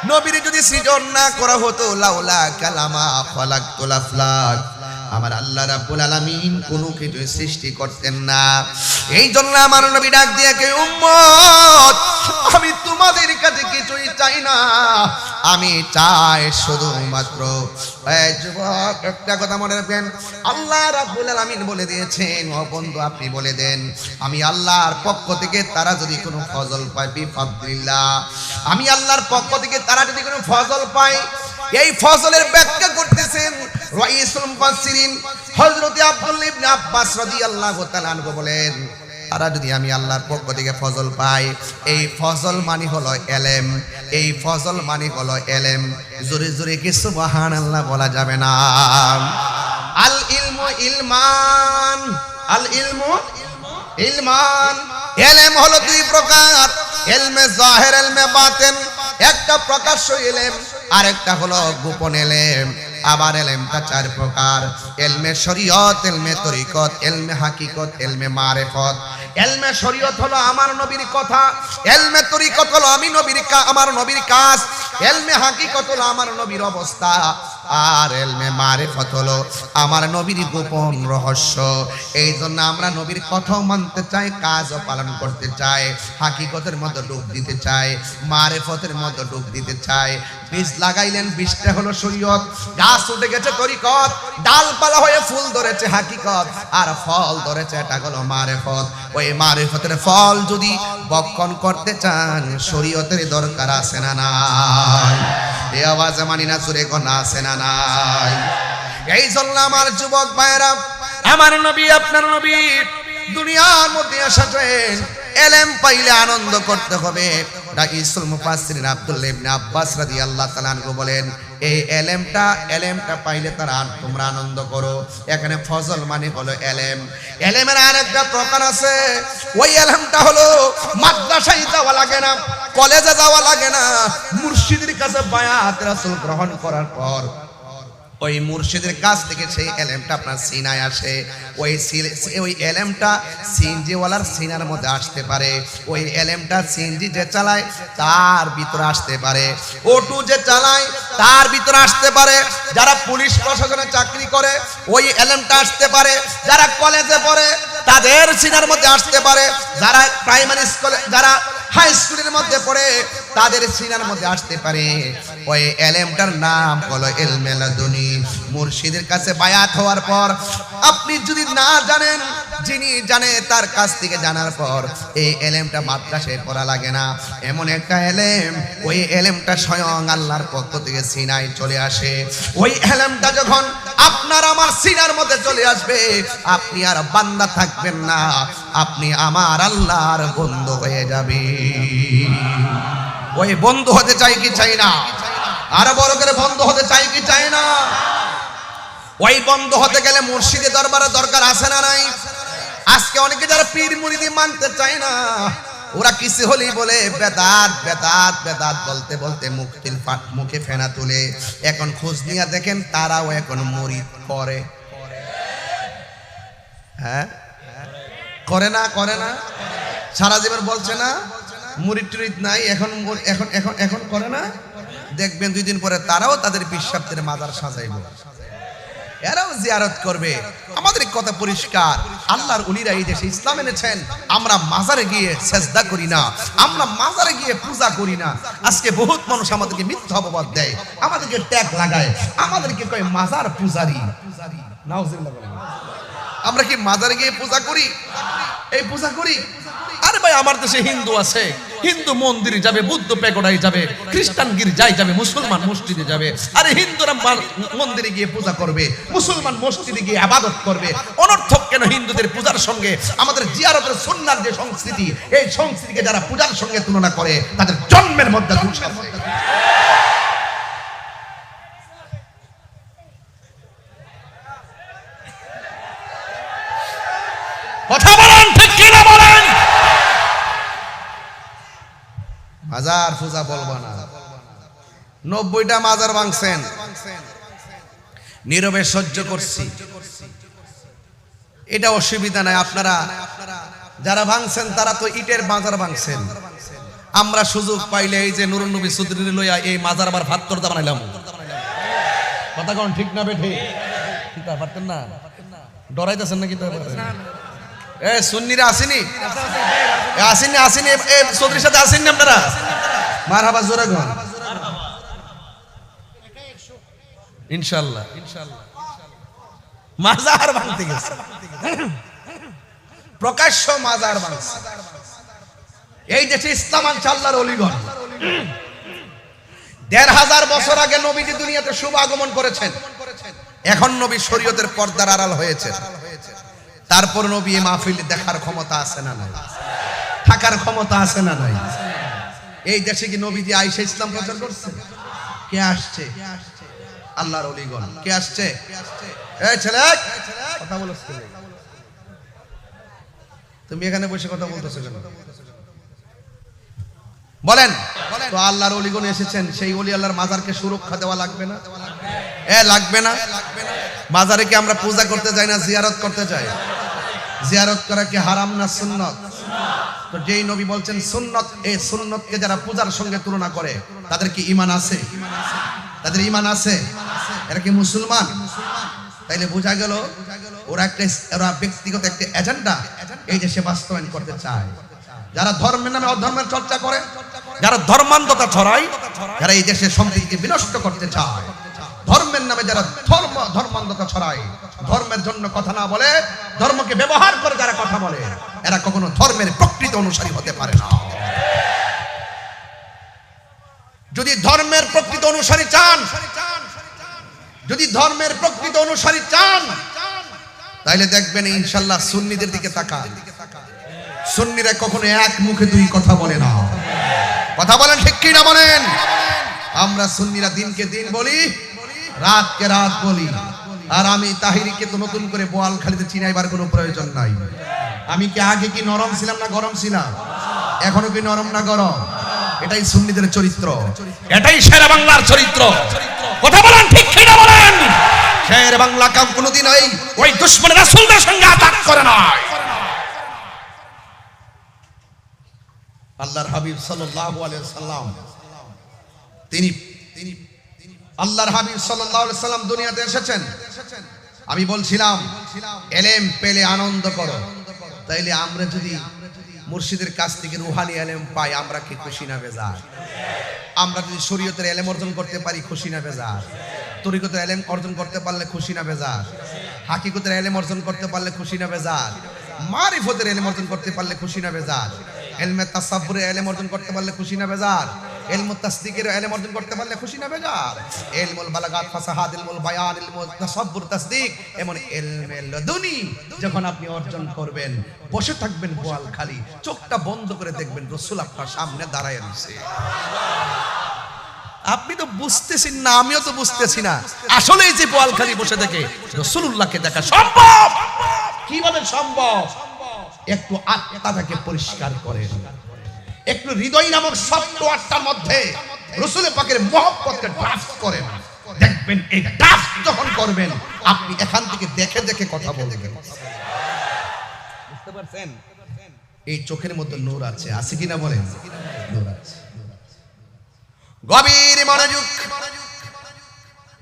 নবীর যদি সৃজন না করা হতো, লাউলা কালামা খালাকতুল আফলাক, আমার আল্লাহ রাব্বুল আলামিন কোনো কিছু সৃষ্টি করতেন না। এই জন্য আমার নবী ডাক দিয়ে কে, উম্মত, আমি তোমাদের কাছে কিছুই চাই না, আমি চাই শুধুমাত্র, এই যুবক, একটা কথা মনে রাখবেন, আল্লাহ রাব্বুল আলামিন বলে দিয়েছেন, ও বন্ধু আপনি বলে দেন, আমি আল্লাহর পক্ষ থেকে তারা যদি কোনো ফজল পায়, বিফাদলিল্লাহ, আমি আল্লাহর পক্ষ থেকে তারা যদি কোনো ফজল পায়, এই ফজলের ব্যাখ্যা করতেছেন রাইসুল মুফাসসিরিন হযরত আব্দুল্লাহ ইবনে আব্বাস রাদিয়াল্লাহু তাআলা আনহু বলেন, তারা যদি আমি আল্লাহর পক্ষ থেকে ফজল পাই, এই ফজল মানে হলো এলেম, এই ফজল মানে হলো এলেম। জোরে জোরে কি সুবহানাল্লাহ বলা যাবে না? আল ইলমু ইলমান, আল ইলমু ইলমান। এলেম হলো দুই প্রকার, ইলমে যাহির, ইলমে বাতিন। একটা প্রকাশ্য ইলম, আর একটা হলো গোপন ইলম। আবার ইলমটা চার প্রকার, ইলমে শরীয়ত, ইলমে তরিকত, ইলমে হাকিকত, ইলমে মারিফত। ইলমে শরীয়ত হলো আমার নবীর কথা, ইলমে তরিকত হলো আমার নবীর কাজ, ইলমে হাকিকত হলো আমার নবীর অবস্থা, আর ইলমে মারিফত হলো আমার নবীর গোপন রহস্য। এই জন্য আমরা নবীর কথাও মানতে চাই, কাজও পালন করতে চাই, হাকিকতের মধ্যে ডুব দিতে চাই, মারিফতের মধ্যে ডুব দিতে চাই। বীজ লাগাইলেন, বীজটা হলো শরীয়ত, গাছ উঠে গেছে তরিকত, ডালপালা হয়ে ফুল ধরেছে হাকিকত, আর ফল ধরেছে এটা হলো মারিফত। ওই মারিফতের ফল যদি বক্ষণ করতে চান, শরীয়তের দরকার আছে না নাই? এই আওয়াজে মানি না, সুরে কোনা আছে না নাই? এই জন্য আমার যুবক ভাইরা, আমার নবী, আপনার নবী দুনিয়ার মধ্যে এসেছেন, এলেম পাইলে আনন্দ করতে হবে। রাইসুল মুফাসসিরিন আব্দুল্লাহ ইবনে আব্বাস রাদিয়াল্লাহু তাআলা আনহু বলেন, এই এলেমটা পাইলে তোমরা আনন্দ করো। এখানে ফজল মানে হলো এলেম। এলেমের আরেকটা প্রকার আছে, ওই এলেমটা হলো মাদ্রাসায় যাওয়া লাগে না, কলেজে যাওয়া লাগে না, মুর্শিদের কাছে বায়াত রাসূল গ্রহণ করার পর ওই মুর্শিদের কাছ থেকে সেই এলেমটা আপনার সিনায় আসে। ওই এলেমটা সিনজিওয়ালার সিনার মধ্যে আসতে পারে, ওই এলেমটা সিনজি যে চালায় তার ভিতরে আসতে পারে, অটো যে চালায় তার ভিতরে আসতে পারে, যারা পুলিশ প্রশাসনে চাকরি করে ওই এলেমটা আসতে পারে, যারা কলেজে পড়ে তাদের সিনার মধ্যে আসতে পারে, যারা প্রাইমারি স্কুলে, যারা হাই স্কুলের মধ্যে পড়ে তাদের সিনার মধ্যে আসতে পারে। ওই এলেমটার নাম হলো ইলমে লাদুনী। মুর্শিদের কাছে বায়াত হওয়ার পর আপনি যদি না জানেন, যিনি জানে তার কাছ থেকে জানার পর এই এলেমটা মাদ্রাসায় পড়া লাগে না, এমন একটা এলেম, ওই এলেমটা স্বয়ং আল্লাহর পক্ষ থেকে সিনায় চলে আসে। ওই এলেমটা যখন আপনার আমার সিনার মধ্যে চলে আসবে, আপনি আর বান্দা থাকবেন না, আপনি আমার আল্লাহর বন্ধু হয়ে যাবে। ওই বন্ধু হতে চাই কি চাই না? আরো বড় করে বন্ধু হতে চাই কি চাই না? ওই বন্ধু হতে গেলে মুর্শিদের দরবারে দরকার আছে না নাই? আজকে অনেকে যারা পীর মুরিদি মানতে চায় না, ওরা কিছু হলেই বলে বেদাত বেদাত বেদাত বলতে বলতে মুখে ফেনা তুলে। এখন খোঁজ নিয়ে দেখেন তারাও এখন মুরিদ করে। হ্যাঁ, করে না? করে না? সারা জীবন বলছে না মুরিদ টুরিদ নাই, এখন এখন এখন এখন করে না? দেখবেন 2 দিন পরে তারাও তাদের পিসাবদের মাজার সাজাইব, এরাও জিয়ারত করবে। আমাদের কথা পরিষ্কার, আল্লাহর ওলিরা এই দেশে ইসলাম এনেছেন। আমরা মাজারে গিয়ে সেজদা করি না, আমরা মাজারে গিয়ে পূজা করি না। আজকে বহুত মানুষ আমাদেরকে মিথ্যা অপবাদ দেয়, আমাদেরকে ট্যাগ লাগায়, আমাদেরকে কয় মাজার পূজারি। নাউজুবিল্লাহ বলেন। আমরা কি মাজারে গিয়ে পূজা করি? এই পূজা করি? আরে ভাই, আমার দেশে হিন্দু আছে, হিন্দু মন্দিরে যাবে, বুদ্ধ পেগোডায় যাবে, খ্রিস্টান গির্জায় যাবে, মুসলমান মসজিদে যাবে। আরে হিন্দুরা মন্দিরে গিয়ে পূজা করবে, মুসলমান মসজিদে গিয়ে ইবাদত করবে। অনর্থক কেন হিন্দুদের পূজার সঙ্গে আমাদের জিয়ারতের সুন্নাহর যে সংস্কৃতি, এই সংস্কৃতিকে যারা পূজার সঙ্গে তুলনা করে তাদের জন্মের মধ্যে দোষ আছে। কথা বলেন, ঠিক কি না বলেন? মাজার পূজা বলবো না। 90টা মাজার ভাঙছেন, নীরবে সহ্য করছি, এটা অসুবিধা নাই। আপনারা যারা ভাঙছেন তারা তো ইটের মাজার ভাঙছেন। আমরা সুযোগ পাইলে এই যে নুরুন নবী চৌধুরী লইয়া এই মাজার আবার ভাত করতে বানাইলাম। কথা কোন ঠিক না বেঠে? কি তা পারতেন না? ডরাইতেছেন নাকি? এ সুন্নিরা আসেনি, আসেনি, আসেনি, চৌধুরীর সাথে আসেননি আপনারা? মারহাবা, জোরে গো ইনশাআল্লাহ। মাজার ভাঙতে গেছে, প্রকাশ্য মাজার ভাঙছে। এই দেশে ইসলাম আনছে আল্লাহর ওলিগণ। ১৫০০ বছর আগে নবীজি দুনিয়াতে শুভ আগমন করেছেন। এখন নবী শরীয়তের পর্দার আড়াল হয়েছে। তারপর নবী এই মাহফিলে দেখার ক্ষমতা আছে না নাই? থাকার ক্ষমতা আছে না নাই? এই দেশে কি নবীজি আয়েশা ইসলাম প্রচার করছে? কে আসছে? আল্লাহর ওলিগণ। কে আসছে? এই ছেলে, কথা বলছ কেন? তুমি এখানে বসে কথা বলতেছো কেন? বলেন। তো আল্লাহর ওলিগণ এসেছেন, সেই ওলি আল্লাহর মাজারকে সুরক্ষা দেওয়া লাগবে না? লাগবে না? মাজারে কি আমরা পূজা করতে যাই না, জিয়ারত করতে যাই? জিয়ারত করা কি হারাম না সুন্নত? তো যেই নবী বলছেন সুন্নত, এই সুন্নতকে যারা পূজার সঙ্গে তুলনা করে তাদের কি ঈমান আছে? তাদের ঈমান আছে? এরা কি মুসলমান? তাইলে বোঝা গেল ওরা ব্যক্তিগত একটা এজেন্ডা এই দেশে বাস্তবায়ন করতে চায়। যারা ধর্মের নামে অধর্মের চর্চা করে, যারা ধর্মান্ধতা ছড়ায়, যারা এই দেশের সম্প্রীতিকে বিনষ্ট করতে চায়, ধর্মের নামে যারা ধর্মান্ধতা ছড়ায়, ধর্মের জন্য কথা না বলে, ধর্মকে ব্যবহার করে যারা কথা বলে, এরা কখনো ধর্মের প্রকৃত অনুসারী হতে পারে না। যদি ধর্মের প্রকৃত অনুসারী চান, যদি ধর্মের প্রকৃত অনুসারী চান, তাহলে দেখবেন ইনশাআল্লাহ সুন্নিদের দিকে তাকান। সুন্নিরা কখনো এক মুখে দুই কথা বলে না। কথা বলেন, ঠিক কি না বলেন? আমরা সুন্নিরা দিনকে দিন বলি, রাতকে রাত বলি। আর আমি তাহিরিকে তো নতুন করে বোয়ালখালীতে চিনাইবার কোনো প্রয়োজন নাই। আমি কি আগে কি নরম ছিলাম না গরম ছিলাম? এখনো কি নরম না গরম? এটাই সুন্নিদের চরিত্র, এটাই শেরে বাংলার চরিত্র। কথা বলেন, ঠিক কি না বলেন? শেরে বাংলা কাম কোনোদিন ওই দুশমন রাসূলদের সঙ্গে আতাক করে না। আল্লাহর হাবিব সাল্লাল্লাহু আলাইহি ওয়াসাল্লাম, তিনি আল্লাহর হাবিব সাল্লাল্লাহু আলাইহি ওয়াসাল্লাম দুনিয়াতে এসেছেন। আমি বলছিলাম এলেম পেলে আনন্দ করো। তাইলে আমরা যদি মুর্শিদের কাছ থেকে রুহানি এলেম পাই, আমরা কি খুশি না বেজার? আমরা যদি শরীয়তের এলেম অর্জন করতে পারি, খুশি না বেজার? তরিকতের এলেম অর্জন করতে পারলে খুশি না বেজার? হাকিকতের এলেম অর্জন করতে পারলে খুশি না বেজার? মারিফতের এলেম অর্জন করতে পারলে খুশি না বেজার? ইলমে তাসাব্বুরের এলেম অর্জন করতে পারলে খুশি না বেজার? ইলমু তাসদিকের এলেম অর্জন করতে পারলে খুশি না বেজার? ইলমুল বালাগাত, ফাসাহাত, ইলমুল বায়ান, ইলমু তাসাব্বুর, তাসদিক, এমন ইলমে লাদুনি যখন আপনি অর্জন করবেন, বসে থাকবেন বোয়ালখালী, চোখটা বন্ধ করে দেখবেন রাসূল আপনার সামনে দাঁড়ায় আছে। আপনি তো বুঝতেছেন না, আমিও তো বুঝতেছি না। আসলে এই যে বোয়ালখালী বসে থেকে রাসূলুল্লাহকে দেখা সম্ভব। কিভাবে সম্ভব? একটু আত্মাটাকে পরিষ্কার করেন, একটু হৃদয় নামক সফটওয়্যারটার মধ্যে রাসূল পাকের মহব্বতকে ড্রাফট করেন। দেখবেন এই ড্রাফট যখন করবেন, আপনি এখান থেকে দেখে দেখে কথা বলবেন। বুঝতে পারছেন? এই চোখের মধ্যে নূর আছে, আছে কিনা বলেন? নূর আছে। গভীর গভীর মনোযোগ।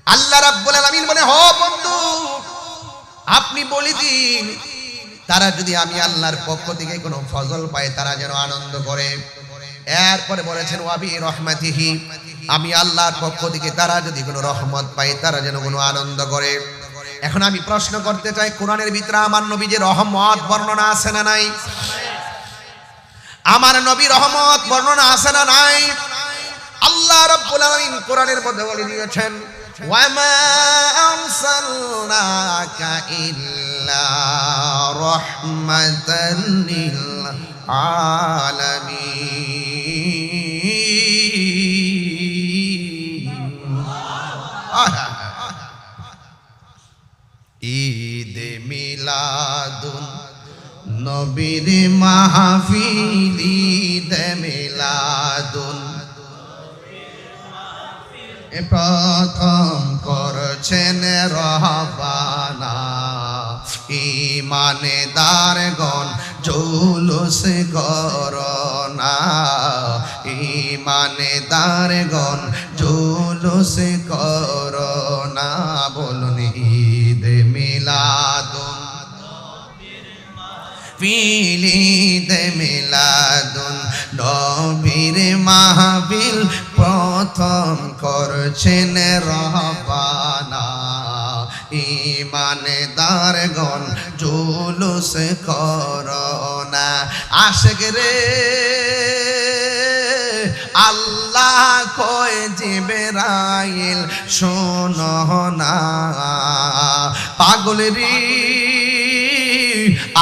আল্লাহ রাব্বুল আলামিন বলে, হ বন্ধু আপনি বলে দিন তারা যদি আমি আল্লাহর পক্ষ থেকে কোনো ফজল পায় তারা যেন আনন্দ করে। এরপরে বলেছেন ওয়াবি রহমাতিহি, আমি আল্লাহর পক্ষ থেকে তারা যদি কোনো রহমত পায় তারা যেন কোনো আনন্দ করে। এখন আমি প্রশ্ন করতে চাই, কোরআনের ভিতরে আমার নবী যে রহমত বর্ণনা আছে না নাই? আমার নবী রহমত বর্ণনা আছে না নাই? আল্লাহ রাব্বুল আলামিন কোরআনের মধ্যে বলে দিয়েছেন, ওয়ামা আরসালনাকা ইল্লা রাহমাতাল লিল আলামিন। ঈদ মিলাদুন নবীর মাহফিল, ঈদ মিলাদুন প্রথম করছেন রহবানা, ঈমানদারগণ জুলুস করোনা, ঈমানদারগণ জুলুস করোনা। বলুন ঈদ মিলাদুন ঈদ মিলাদুন নবীর মাহফিল প্রথম করছেন রহবানা, ঈমানদারগণ জুলুস করোনা। আশিক রে আল্লাহ কয় জিবরাইল শোনো না, পাগল রে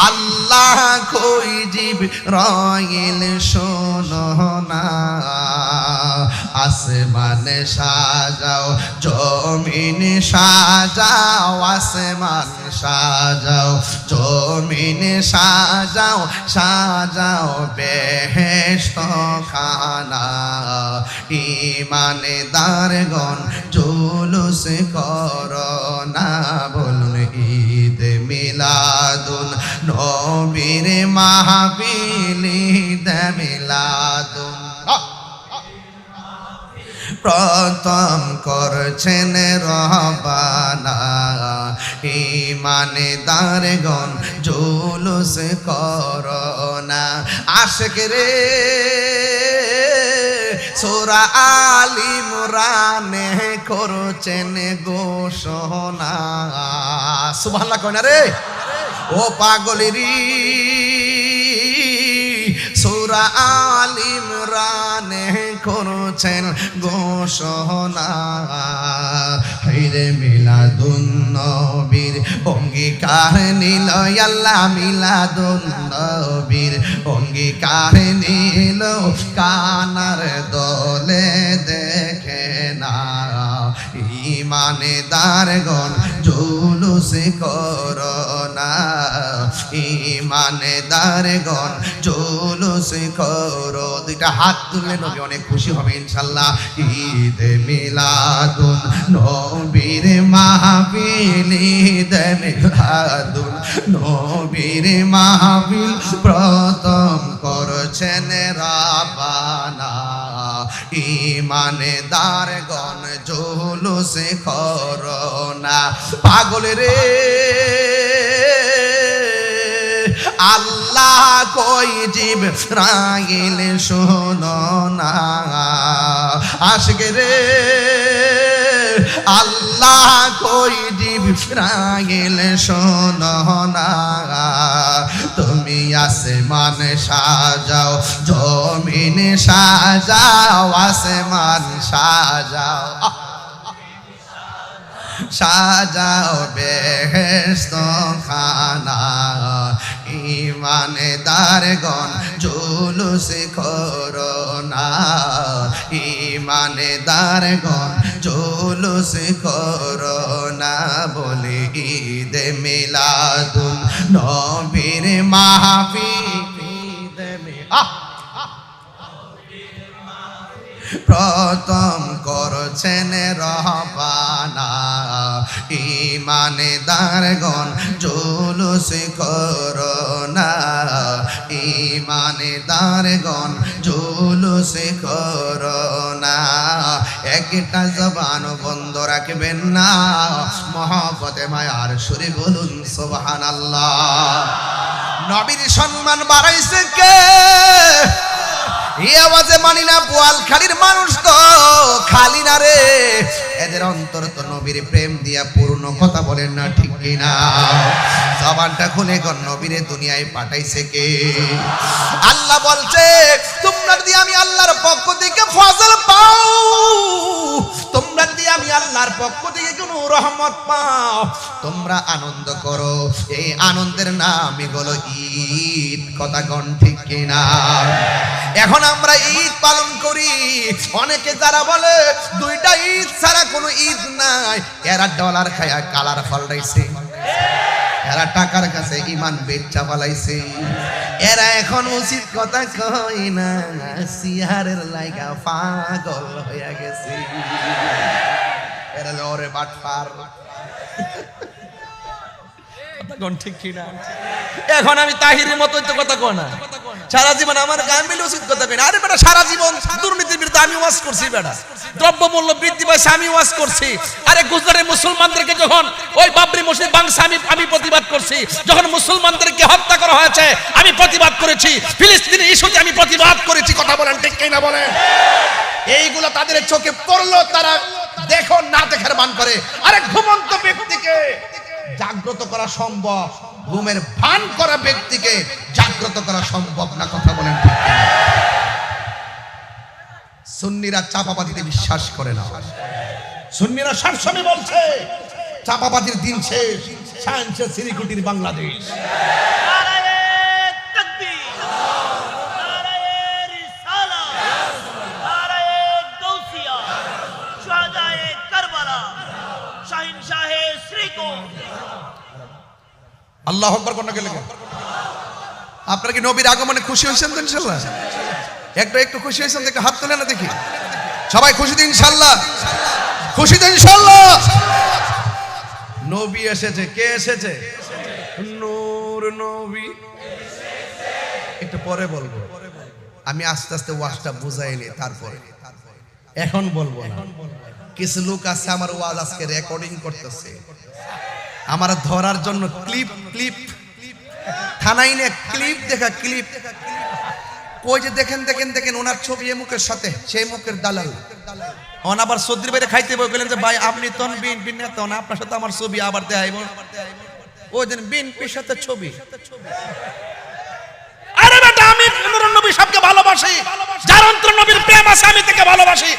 আল্লাহ কই জিবরাইল শোনো না। আসমান সাজাও জমিন সাজাও, আসমান সাজাও জমিন সাজাও, সাজাও বেহেশত খানা, ঈমানদারগণ জুলুস করোনা। বলুন ঈদ মিলাদুন নবীর মাহফিল, ঈদ মিলাদুন প্রথম করছেন রহবানা, ঈমানদারগণ জুলুস করোনা। আশিক রে সূরা আল ইমরানে করছেন ঘোষণা। সুবহানাল্লাহ কয় না রে ও পাগলেরি, সূরা আল ইমরানে করছেন ঘোষণা। হায়রে মিলাদুন নবীর অঙ্গীকার নিল আল্লাহ, মিলাদুন নবীর অঙ্গীকার নিল কানার দলে দেখে না, ঈমানদারগণ জুলুস করোনা, ঈমানদারগণ জুলুস করো। দুইটা হাত তুললে নবী অনেক খুশি হবে ইনশাআল্লাহ। ঈদ মিলাদুন নবীর মাহফিল, ঈদ মিলাদুন নবীর মাহফিল প্রথম করছেন রাব্বানা, ঈমানদারগণ জুলুস করোনা। পাগল রে আল্লাহ কই জিবরাইল শোনো না, আশিক রে আল্লাহ কই জিবরাইল শোনো না। তুমি আসমান সাজাও জমিন সাজাও, আসমান সাজাও সাজাও বেহেশত খানা, ঈমানদারগণ জুলুস করোনা, ঈমানদারগণ জুলুস করোনা। বলে ঈদ মিলাদুন নবীর মাহফিল, ঈদ প্রথম করছেন রহবানা, ঈমানদারগণ জুলুস করোনা, ঈমানদারগণ জুলুস করোনা। এক একটা জবানও বন্ধ রাখবেন না। মহব্বতে মায়ার সুরে বলুন সুবহানাল্লাহ। নবীর সম্মান বাড়াইছে কে? এই আওয়াজে মানি না বোয়ালখালীর মানুষ তো খালি না রে, এদের অন্তর তো নবীর প্রেম দিয়া পূর্ণ। কথা বলেন না ঠিক কিনা? জবানটা খুলে কোন নবীরে দুনিয়ায় পাঠাইছে কে? আল্লাহ বলছে তোমরা যদি আমি আল্লাহর পক্ষ থেকে ফজল পাও, তোমরা যদি আমি আল্লাহর পক্ষ থেকে কোনো রহমত পাও, তোমরা আনন্দ করো। এই আনন্দের নামই হলো ঈদ। কথা কোন ঠিক কিনা? এখন আমরা ঈদ পালন করি। অনেকে যারা বলে দুইটা ঈদ ছাড়া কোনো ঈদ নাই, এরা ডলার খায়া কালার ফলাইছে, এরা টাকার কাছে ইমান বেচা ফলাইছে। এরা এখন উচিত কথা কই না, সিহারের লাইগা পাগল হয়ে গেছে। এরা লরে বাটপার। এখন আমি তাহিরের মতোই তো কথা কয় না, সারা জীবন আমার গান মিলে উচিত কথা কই না। আরে বেটা সারা জীবন দুর্নীতির বিরুদ্ধে আমি ওয়াজ করছি, বেটা দ্রব্যমূল্য বৃদ্ধি পাইছে আমি ওয়াজ করছি। আরে গুজরাটের মুসলমানদেরকে যখন ওই বাবরি মসজিদ ভাঙছে আমি প্রতিবাদ করছি, যখন মুসলমানদেরকে হত্যা করা হয়েছে আমি প্রতিবাদ করেছি, ফিলিস্তিনের ইস্যুতে আমি প্রতিবাদ করেছি। কথা বলেন ঠিক কিনা বলেন? এইগুলো তাদের চোখে পড়লো, তারা দেখো না দেখার ভান করে। আরে ঘুমন্ত ব্যক্তিকে জাগ্রত করা সম্ভব, ঘুমের ভান করা ব্যক্তিকে জাগ্রত করা সম্ভব না। কথা বলেন ঠিক কিনা? সুন্নিরা চাপাবাদিতে বিশ্বাস করে না। সুন্নিরা সবসময় বলছে চাপাবাদির দিন শেষ, সায়েন্সের সিরিকুটির বাংলাদেশ। আল্লাহু আকবার কোন গেলে? আপনারা কি নবীর আগমনে খুশি হয়েছেন তো? ইনশাআল্লাহ একটু খুশি হয়েছেন? দেখে হাত তোলেন না দেখি। সবাই খুশি তো ইনশাআল্লাহ? খুশি তো ইনশাআল্লাহ? নবী এসেছে। কে এসেছে? নূর নবী। একটু পরে বলবো, আমি আস্তে আস্তে ওয়াজটা বুঝাইনি, তারপরে এখন বলবো না। কিছু লোক আছে আমার ওয়াজ আজকে রেকর্ডিং করতেছে, আমার ধরার জন্য ক্লিপ থানায় নিয়ে ক্লিপ দেখা, ক্লিপ কই যে দেখেন ওনার ছবি এই মুখের সাথে সেই মুখের দালাল। অন আবার সদ্রির বাইরে খাইতে বই গেলেন যে ভাই আপনি তন বিএনপি নেতা, আপনার সাথে আমার ছবি আবার দেখাইব। ওই দিন বিএনপির সাথে ছবি। আরে বেটা আমি নূর নবী সবকে ভালোবাসি, যার অন্তর নবীর প্রেম আছে আমি তাকে ভালোবাসি।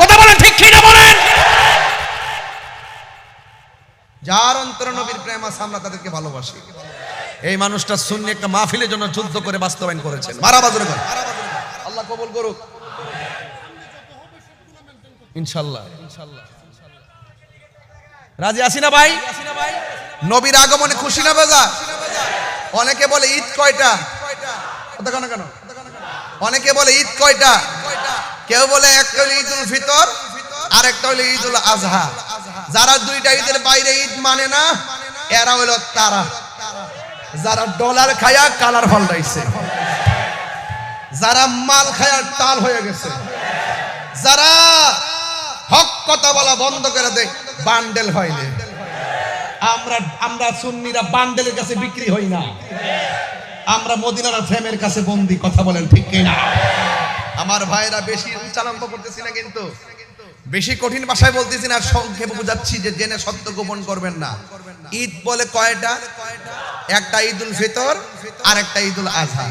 কথা বলেন ঠিক কি না বলেন? যার অন্তর নবীর প্রেম আছে আমরা তাদেরকে ভালোবাসি। এই মানুষটা সুন্নি একটা মাহফিলের জন্য যুদ্ধ করে বাস্তবায়ন করেছেন। মারাবাজুরে করেন, আল্লাহ কবুল করুক ইনশাআল্লাহ। রাজি আছি না ভাই? নবীর আগমনে খুশি না বেজা? অনেকে বলে ঈদ কয়টা? কেন অনেকে বলে ঈদ কয়টা? কেউ বলে একটা হলো ঈদুল ফিতর আর একটা হলো ঈদুল আজহা। যারা দুইটা ঈদের বাইরে ঈদ মানে না এরা হলো তারা যারা ডলার খায়া কালার ফলাইছে, যারা মাল খায়া টাল হয়ে গেছে, যারা হক কথা বলা বন্ধ করে দেয়, বান্ডেল হয়নি। আমরা সুন্নিরা বান্ডেলের কাছে বিক্রি হই না, আমরা মদিনার ফ্রেমের কাছে বন্দি। কথা বলেন ঠিক কিনা? আমার ভাইরা বেশি উচ্চারণ করতেছি না, কিন্তু বেশি কঠিন ভাষায় বলতেছি না, সংক্ষেপে বুঝাচ্ছি যে জেনে সত্য গোপন করবেন না। ঈদ বলে কয়টা? একটা ঈদুল ফিতর আর একটা ঈদুল আজহা।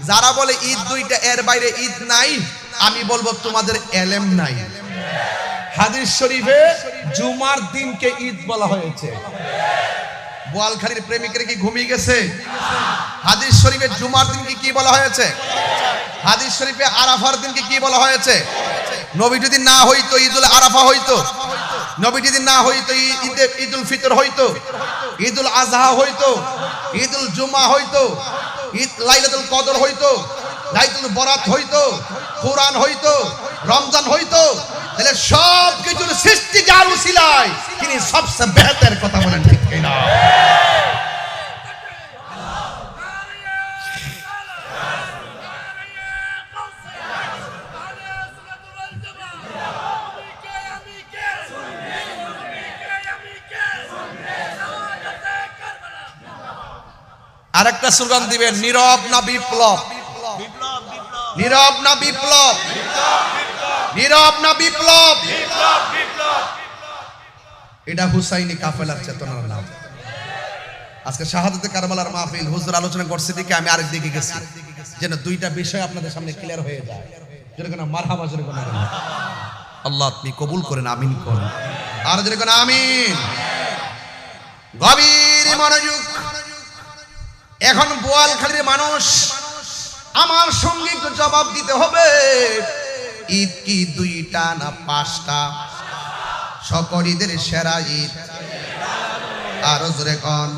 যারা বলে ঈদ দুইটা, এর বাইরে ঈদ নাই, আমি বলবো তোমাদের এলেম নাই। হাদিস শরীফে জুমার দিনকে ঈদ বলা হয়েছে। বোয়ালখালীর প্রেমিকের কি ঘুমিয়ে গেছে? হাদিস শরীফে জুমার দিনকে কি বলা হয়েছে? হাদিস শরীফে আরাফার দিনকে কি বলা হয়েছে? নবী যদি না হইতো ঈদুল আরাফা হইতো, নবী যদি না হইতো ঈদুল ফিতর হইতো, ঈদুল আজহা হইতো, ঈদুল জুমা হইতো, ঈদ লাইলাতুল কদর হইতো, লাইলাতুল বরাত হইতো, কুরআন হইতো, রমজান হইতো। তাহলে সব কিছুর সৃষ্টি যার উসিলায় তিনি সবচেয়ে বেহতর। কথা বলেন ঠিক কিনা? আরেকটা স্লোগান দিবেন, নীরব না বিপ্লব, নীরব না বিপ্লব, নীরব না বিপ্লব। এটা হুসাইনি কাফেলার চেতনার নাম। আজকে শাহাদাতে কারবালার মাহফিল, হুজুর আলোচনা করছে দিকে আমি আরেক দিকে গেছি, যেন দুইটা বিষয় আপনাদের সামনে ক্লিয়ার হয়ে যায়। যেরকম মারহাবা, যেরকম আল্লাহ আপনি কবুল করেন, আমিন করেন। আর যেরকম আমিন। গভীর মনোযোগ। এখন বোয়ালখালীর মানুষ, আমার সঙ্গে একটু জবাব দিতে হবে, ঈদ কি দুইটা না পাঁচটা? সকল ঈদের সেরা ঈদ আরো জোরে কোন?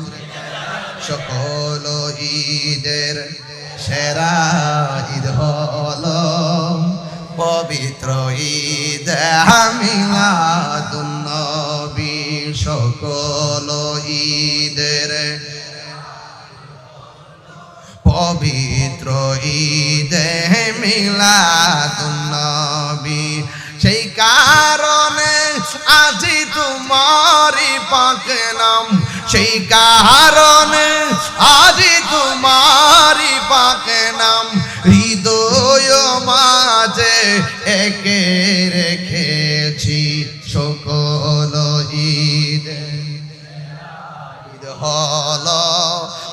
সকল ঈদের সেরা ঈদ হলো পবিত্র ঈদ মিলাদুন নবী। সকল ঈদের পবিত্র ঈদে মিলাদুন নবী। সেই কারণে আজি তোমারি পাক নাম, সেই কারণে আজি তোমারি পাক নাম হৃদয় মাঝে একে রেখেছি। সকল ঈদ ঈদ হলো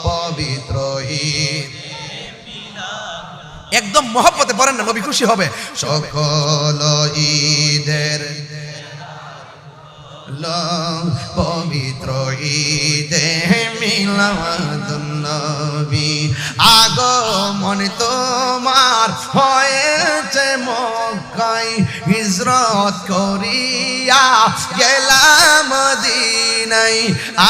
পবিত্র ঈদ। একদম মহব্বতে পড়েন না, নবী খুশি হবে। সকল ঈদের পবিত্র ঈদে মিলাদুন নবী। আগমন তোমার হয়েছে মক্কায়, হিজরত করিয়া গেলাম মদিনায়।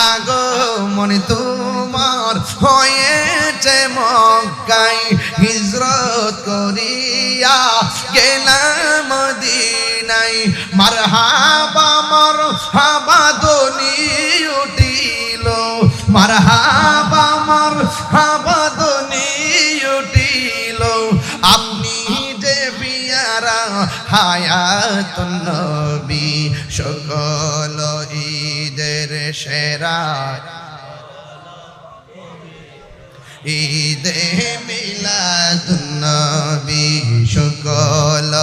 আগমন তোমার হয়েছে মক্কায়, হিজরত করিয়া গেলাম মদিনায়। মারহাবা মারহাবা ধ্বনি উঠিল, মারহাবা মারহাবা ধ্বনি উঠিল। আপনি যে পিয়ারা হায়াতুন নবী। সকল ঈদের সেরা ঈদে মিলাদুন নবী। সকল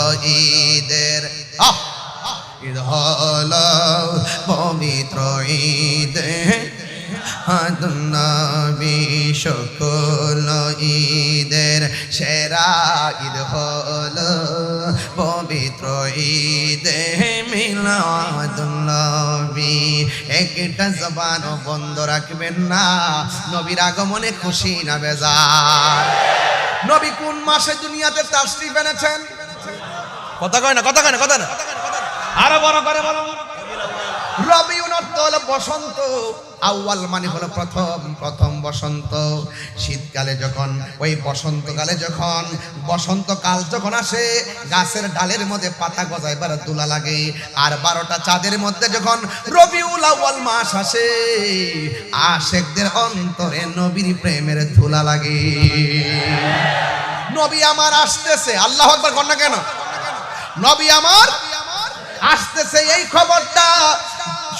ঈদের ঈদ হলো পবিত্র ঈদে মিলাদুন নবী। সকল ঈদের সেরা ঈদ হলো পবিত্র ঈদে মিলাদুন নবী। একটা জবান বন্ধ রাখবেন না, নবীর আগমনে খুশি না বেজার। নবী কোন মাসে দুনিয়াতে তাশরীফ এনেছেন? কথা কয় না, কথা কয় না, কথা না, আরো বড় করে বলো। রবিউল আউয়াল বসন্ত, আউয়াল মানে হলো প্রথম, প্রথম বসন্ত। শীতকালে যখন ওই বসন্তকালে যখন বসন্তকাল যখন আসে, গাছের ডালের মধ্যে পাতা গজাইবার তুলা লাগে। আর 12টা চাঁদের মধ্যে যখন রবিউল আউয়াল মাস আসে, আশিকদের অন্তরে নবীর প্রেমের ধুলা লাগে। নবী আমার আসতেছে, আল্লাহু আকবার কর না কেন? নবী আমার আসতেছে, এই খবরটা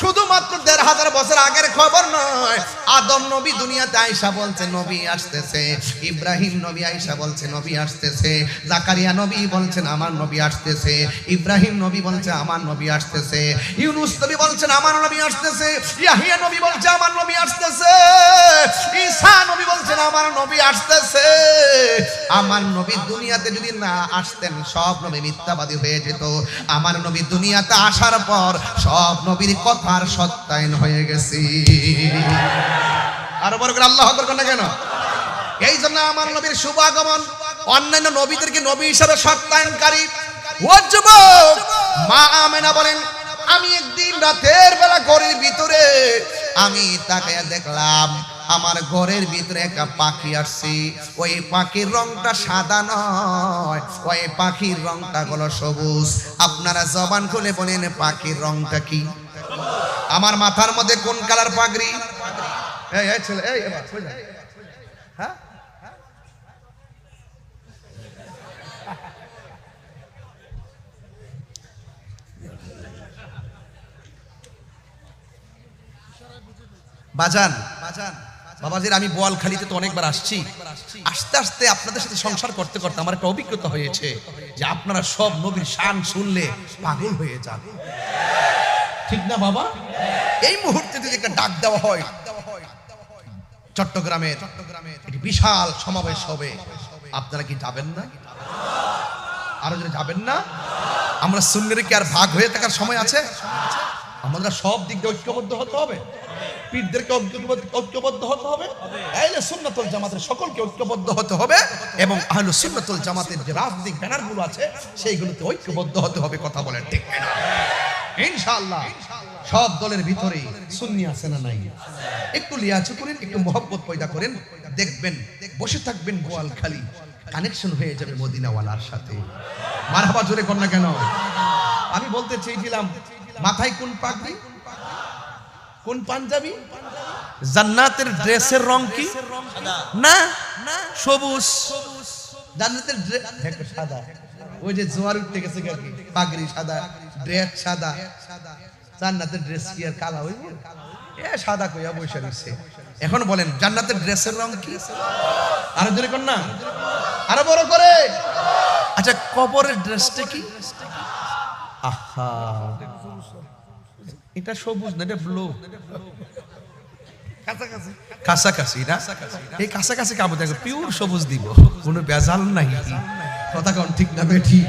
শুধুমাত্র 1500 বছর আগের খবর নয়। আদম নবী দুনিয়াতে আয়েশা বলছে নবী আসতেছে, ইব্রাহিম নবী আয়েশা বলছে নবী আসতেছে, জাকারিয়া নবী বলছেন আমার নবী আসতেছে, ইব্রাহিম নবী বলছে আমার নবী আসতেছে, ইউনুস নবী বলছেন আমার নবী আসতেছে, ইয়াহিয়া নবী বলছে আমার নবী আসতেছে, ঈসা নবী বলছেন আমার নবী আসতেছে। আমার নবী দুনিয়াতে যদি না আসতেন সব নবী মিথ্যাবাদী হয়ে যেত। আমার নবী দুনিয়াতে আসার পর সব নবীর কথার সত্যায়ন হয়ে গেছে। আর বড় করে আল্লাহু আকবার না কেন? এই জন্য আমার নবীর শুভ আগমন অন্যান্য নবীদেরকে নবী হিসেবে সত্যায়নকারী। ও যুবক, মা আমেনা বলেন, আমি একদিন রাতের বেলা ঘরের ভিতরে আমি তাকায়া দেখলাম আমার ঘরের ভিতরে একটা পাখি আসছে। ওই পাখির রংটা সাদা নয়, ওই পাখির রংটা হলো সবুজ। আপনারা জবান খুলে বলেন পাখির রংটা কি? আমার মাথার মধ্যে কোন কালার পাগড়ি? এই ছেলে, এই হ্যাঁ, বাজান বাজান বাবাজির আমি বোয়ালখালীতে তো অনেকবার আসছি, আস্তে আস্তে আপনাদের সাথে সংসার করতে করতে আমার একটা অভিজ্ঞতা হয়েছে যে আপনারা সব নবীর শান শুনলে পাগল হয়ে যান, ঠিক না বাবা? এই মুহূর্তে যদি একটা ডাক দেওয়া হয়, চট্টগ্রামের একটি বিশাল সমাবেশ হবে, আপনারা কি যাবেন না? আরো যদি যাবেন না? আমরা সুন্নিরা কি আর ভাগ হয়ে থাকার সময় আছে? আমাদের সব দিক দিয়ে ঐক্যবদ্ধ হতে হবে, পীরদেরকে ঐক্যবদ্ধ হতে হবে, আহলে সুন্নাতুল জামাতের সকলকে ঐক্যবদ্ধ হতে হবে, এবং আহলে সুন্নাতুল জামাতের যে রাজনৈতিক ব্যানারগুলো আছে সেইগুলোতে ঐক্যবদ্ধ হতে হবে। কথা বলেন ঠিক না? ইনশাআল্লাহ সব দলের ভিতরে সুন্নি আছে না নাই? একটু লিয়াজু করেন, একটু মহব্বত পয়দা করেন, দেখবেন বসে থাকবেন বোয়ালখালী, কানেকশন হয়ে যাবে মদিনাওয়ালার সাথে। মারহাবা জোরে কর না কেন? আমি বলতে চেয়েছিলাম মাথায় কোন পাগড়ি, কোন পাঞ্জাবি, জান্নাতের ড্রেসের রং কি? না সবুজ। জান্নাতের ড্রেস সাদা, ওই যে জোয়ার উঠতে গেছে কি পাগড়ি সাদা, ড্রেস সাদা, জান্নাতের ড্রেস কি আর কালা হইব? এ সাদা কইয়া বসে রইছে। এখন বলেন জান্নাতের ড্রেসের রং কি? আরো জোরে কর না, আরো বড় করে। আচ্ছা কবরের ড্রেসটা কি? আহা এটা সবুজ না, এটা ব্লু, কাছাকাছি না? এই কাছাকাছি কামড় দেখো, পিওর সবুজ দিব, কোনো বেজাল নাই। কথা কোন ঠিক না বেঠি?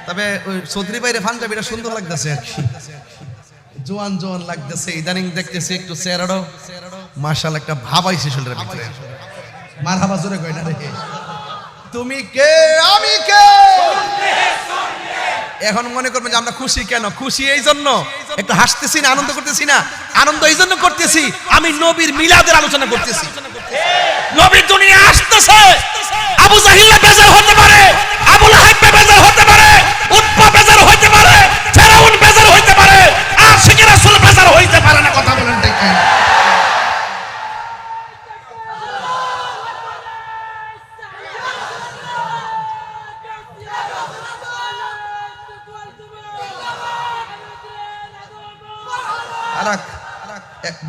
তবে ওই চৌধুরী বাইরে পাঞ্জাবিটা সুন্দর লাগতেছে আর কি, জোয়ান জোয়ান লাগতেছে। ইদানিং দেখতেছি একটু চেহারাটাও মাশাআল্লাহ একটা ভাব আইছে শরীরের ভিতরে। মারহাবা জোরে কই না রে? তুমি কে আমি কে? এখন মনে করবেন যে আমরা খুশি কেন? খুশি এই জন্য একটু হাসতেছি না, আনন্দ করতেছি না? আনন্দ এই জন্য করতেছি, আমি নবীর মিলাদের আলোচনা করতেছি। নবী দুনিয়া আসতেছে, আবু জাহিল বেজার হতে পারে, আবু লাহাব বেজার হতে পারে, উতবা বেজার হতে পারে, ফেরাউন বেজার হতে পারে, আশিক রাসূল বেজার হইতে পারে না। কথা বলেন ঠিক কি?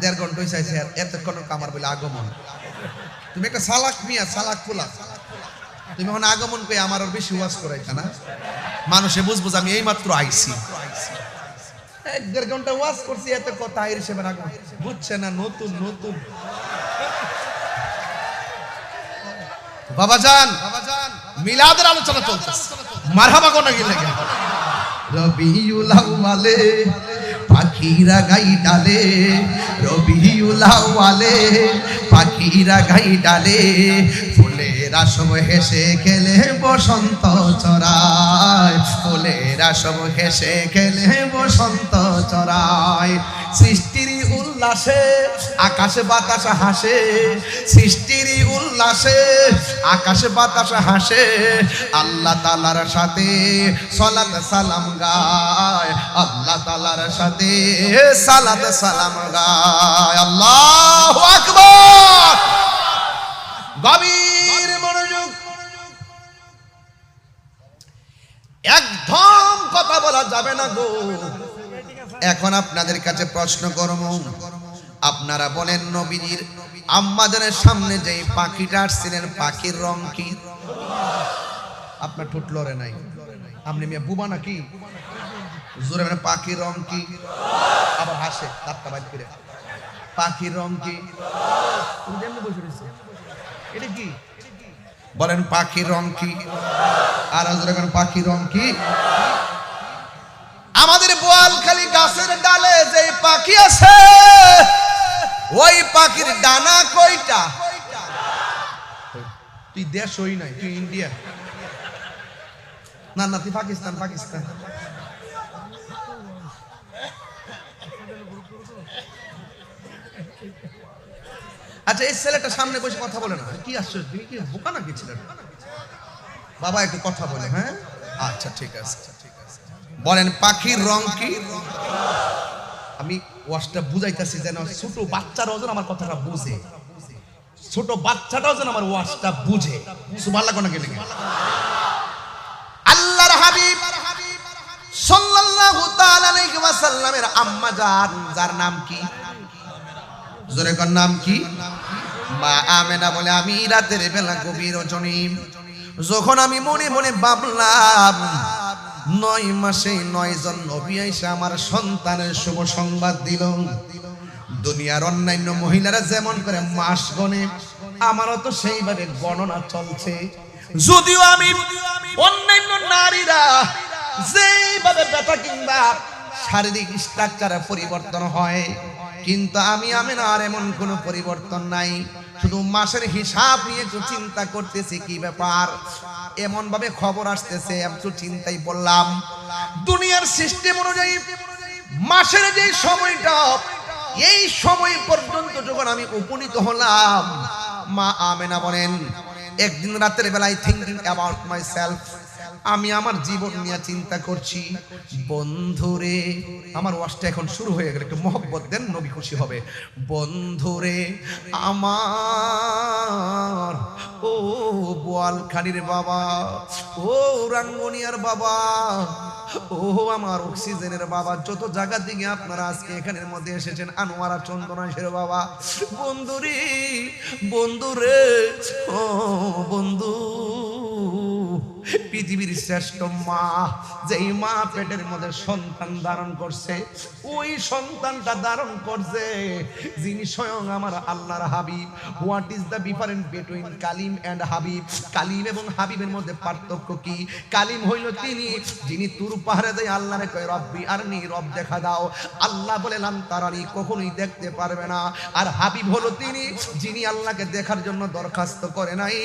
দেড় ঘন্টা হয়েছে এতক্ষণ কামার বলে আগমন। তুমি একটা সালাক মিয়া, সালাক খোলা, তুমি এখন আগমন কই আমার আর বেশি ওয়াজ করাইতা না? মানুষে বুঝবো আমি এই মাত্র আইছি, এক দেড় ঘন্টা ওয়াজ করছি, এত কথা আইর হিসেবে আগমন বুঝছে না। নতুন নতুন বাবাজান মিলাদের আলোচনা চলতেছে, মারহাবা কোন গিয়ে লাগে। রবিউল আউয়ালে পাখিরা গাই ডালে, রবিউল আউয়ালে পাখিরা গাই ডালে, ফুলেরা সব হেসে খেলে বসন্ত চড়ায়, ফুলেরা সব হেসে খেলে বসন্ত চড়ায়। সৃষ্টির উল্লাসে আকাশে বাতাস হাসে, সৃষ্টির উল্লাসে আকাশে বাতাস হাসে, আল্লাহ তাআলার সাথে সালাত সালাম গায়, আল্লাহ তাআলার সাথে সালাত সালাম গায়। আল্লাহু আকবার। গভীর মনোযোগ, একদম কথা বলা যাবে না গো। এখন আপনাদের কাছে প্রশ্ন করব, আপনারা বলেন নবীজির আম্মাজানের সামনে যে পাখিটা আসছিলেন, পাখির রং কি? আপনার ঠোঁট লড়ে নাই, আপনি মিয়া বুবা নাকি? জোরে মানে পাখির রং কি? আবার হাসে দাঁতটা বাইর করে। পাখির রং কি? তুমি যেমনি বসে রয়েছে, এটা কি বলেন? পাখির রং কি? আর জোরে বলেন পাখির রং কি? আমাদের বোয়ালখালী গাছের ডালে যে পাখি আছে, ওই পাখির ডানা কয়টা? তুই দেশ হই নাই, তুই ইন্ডিয়া না, না তুই পাকিস্তান। পাকিস্তান আচ্ছা, এই ছেলেটা সামনে বসে কথা বলে না, কি আসছে? তুমি কি বোকা নাকি ছেলেটা? বাবা একটু কথা বলে। হ্যাঁ আচ্ছা ঠিক আছে, বলেন পাখির রং কি? আমি ওয়াজটা বুঝাইতেছি যেন ছোট বাচ্চারাও যেন আমার কথাটা বুঝে, ছোট বাচ্চাটাও যেন আমার ওয়াজটা বুঝে। সুবহানাল্লাহ কোন গেলে আল্লাহর হাবিব সাল্লাল্লাহু তাআলা আলাইহি ওয়াসাল্লামের আম্মা জান, যার নাম কি? জোরে কোন নাম কি? মা আমেনা বলে আমি রাতের বেলা গভীর রজনী যখন আমি মনে মনে ভাবলাম 9 মাসে 9 জন নবী আইসা আমার সন্তানের শুভ সংবাদ দিল। দুনিয়ার অন্যান্য মহিলারা যেমন করে মাস গণে আমারও তো সেইভাবে গণনা চলছে। যদিও আমি অন্যান্য নারীরা যেভাবে ব্যথা কিংবা শারীরিক স্ট্রাকচারে পরিবর্তন হয়, কিন্তু আমি আমেনার এমন কোনো পরিবর্তন নাই। শুধু মাসের হিসাব নিয়ে একটু চিন্তা করতেছি কি ব্যাপার, এমন ভাবে খবর আসতেছে একটু চিন্তাই বললাম। দুনিয়ার সিস্টেম অনুযায়ী মাসের যে সময়টা, এই সময় পর্যন্ত যখন আমি উপনীত হলাম, মা আমেনা বলেন একদিন রাতের বেলায় থিঙ্কিং অ্যাবাউট মাই সেলফ, আমি আমার জীবন নিয়ে চিন্তা করছি। বন্ধুরে, আমার ওয়াজটা এখন শুরু হয়ে গেল, একটু মহব্বত দেন, নবী খুশি হবে। বন্ধুরে আমার, ও বোয়ালখালীর বাবা, ও রাঙ্গুনিয়ার বাবা, ও আমার অক্সিজেনের বাবা, যত জায়গা থেকে আপনারা আজকে এখানের মধ্যে এসেছেন, আনোয়ারা চন্দনাশের বাবা, বন্ধুরে বন্ধুরে, ও বন্ধু, পৃথিবীর শ্রেষ্ঠ মা, যেই মা পেটের মধ্যে সন্তান ধারণ করছে, ওই সন্তানটা ধারণ করছে যিনি স্বয়ং আমার আল্লাহর হাবিব। What is the difference between কালিম এন্ড হাবিব? কালিম এবং হাবিবের মধ্যে পার্থক্য কি? কালিম হইল তিনি যিনি তুর পাহাড়ে যায় আল্লাহরে কয় রব্বি আরনি, রব দেখা দাও। আল্লাহ বলে লান তারানি, কখনোই দেখতে পারবে না। আর হাবিব হলো তিনি যিনি আল্লাহকে দেখার জন্য দরখাস্ত করে নাই,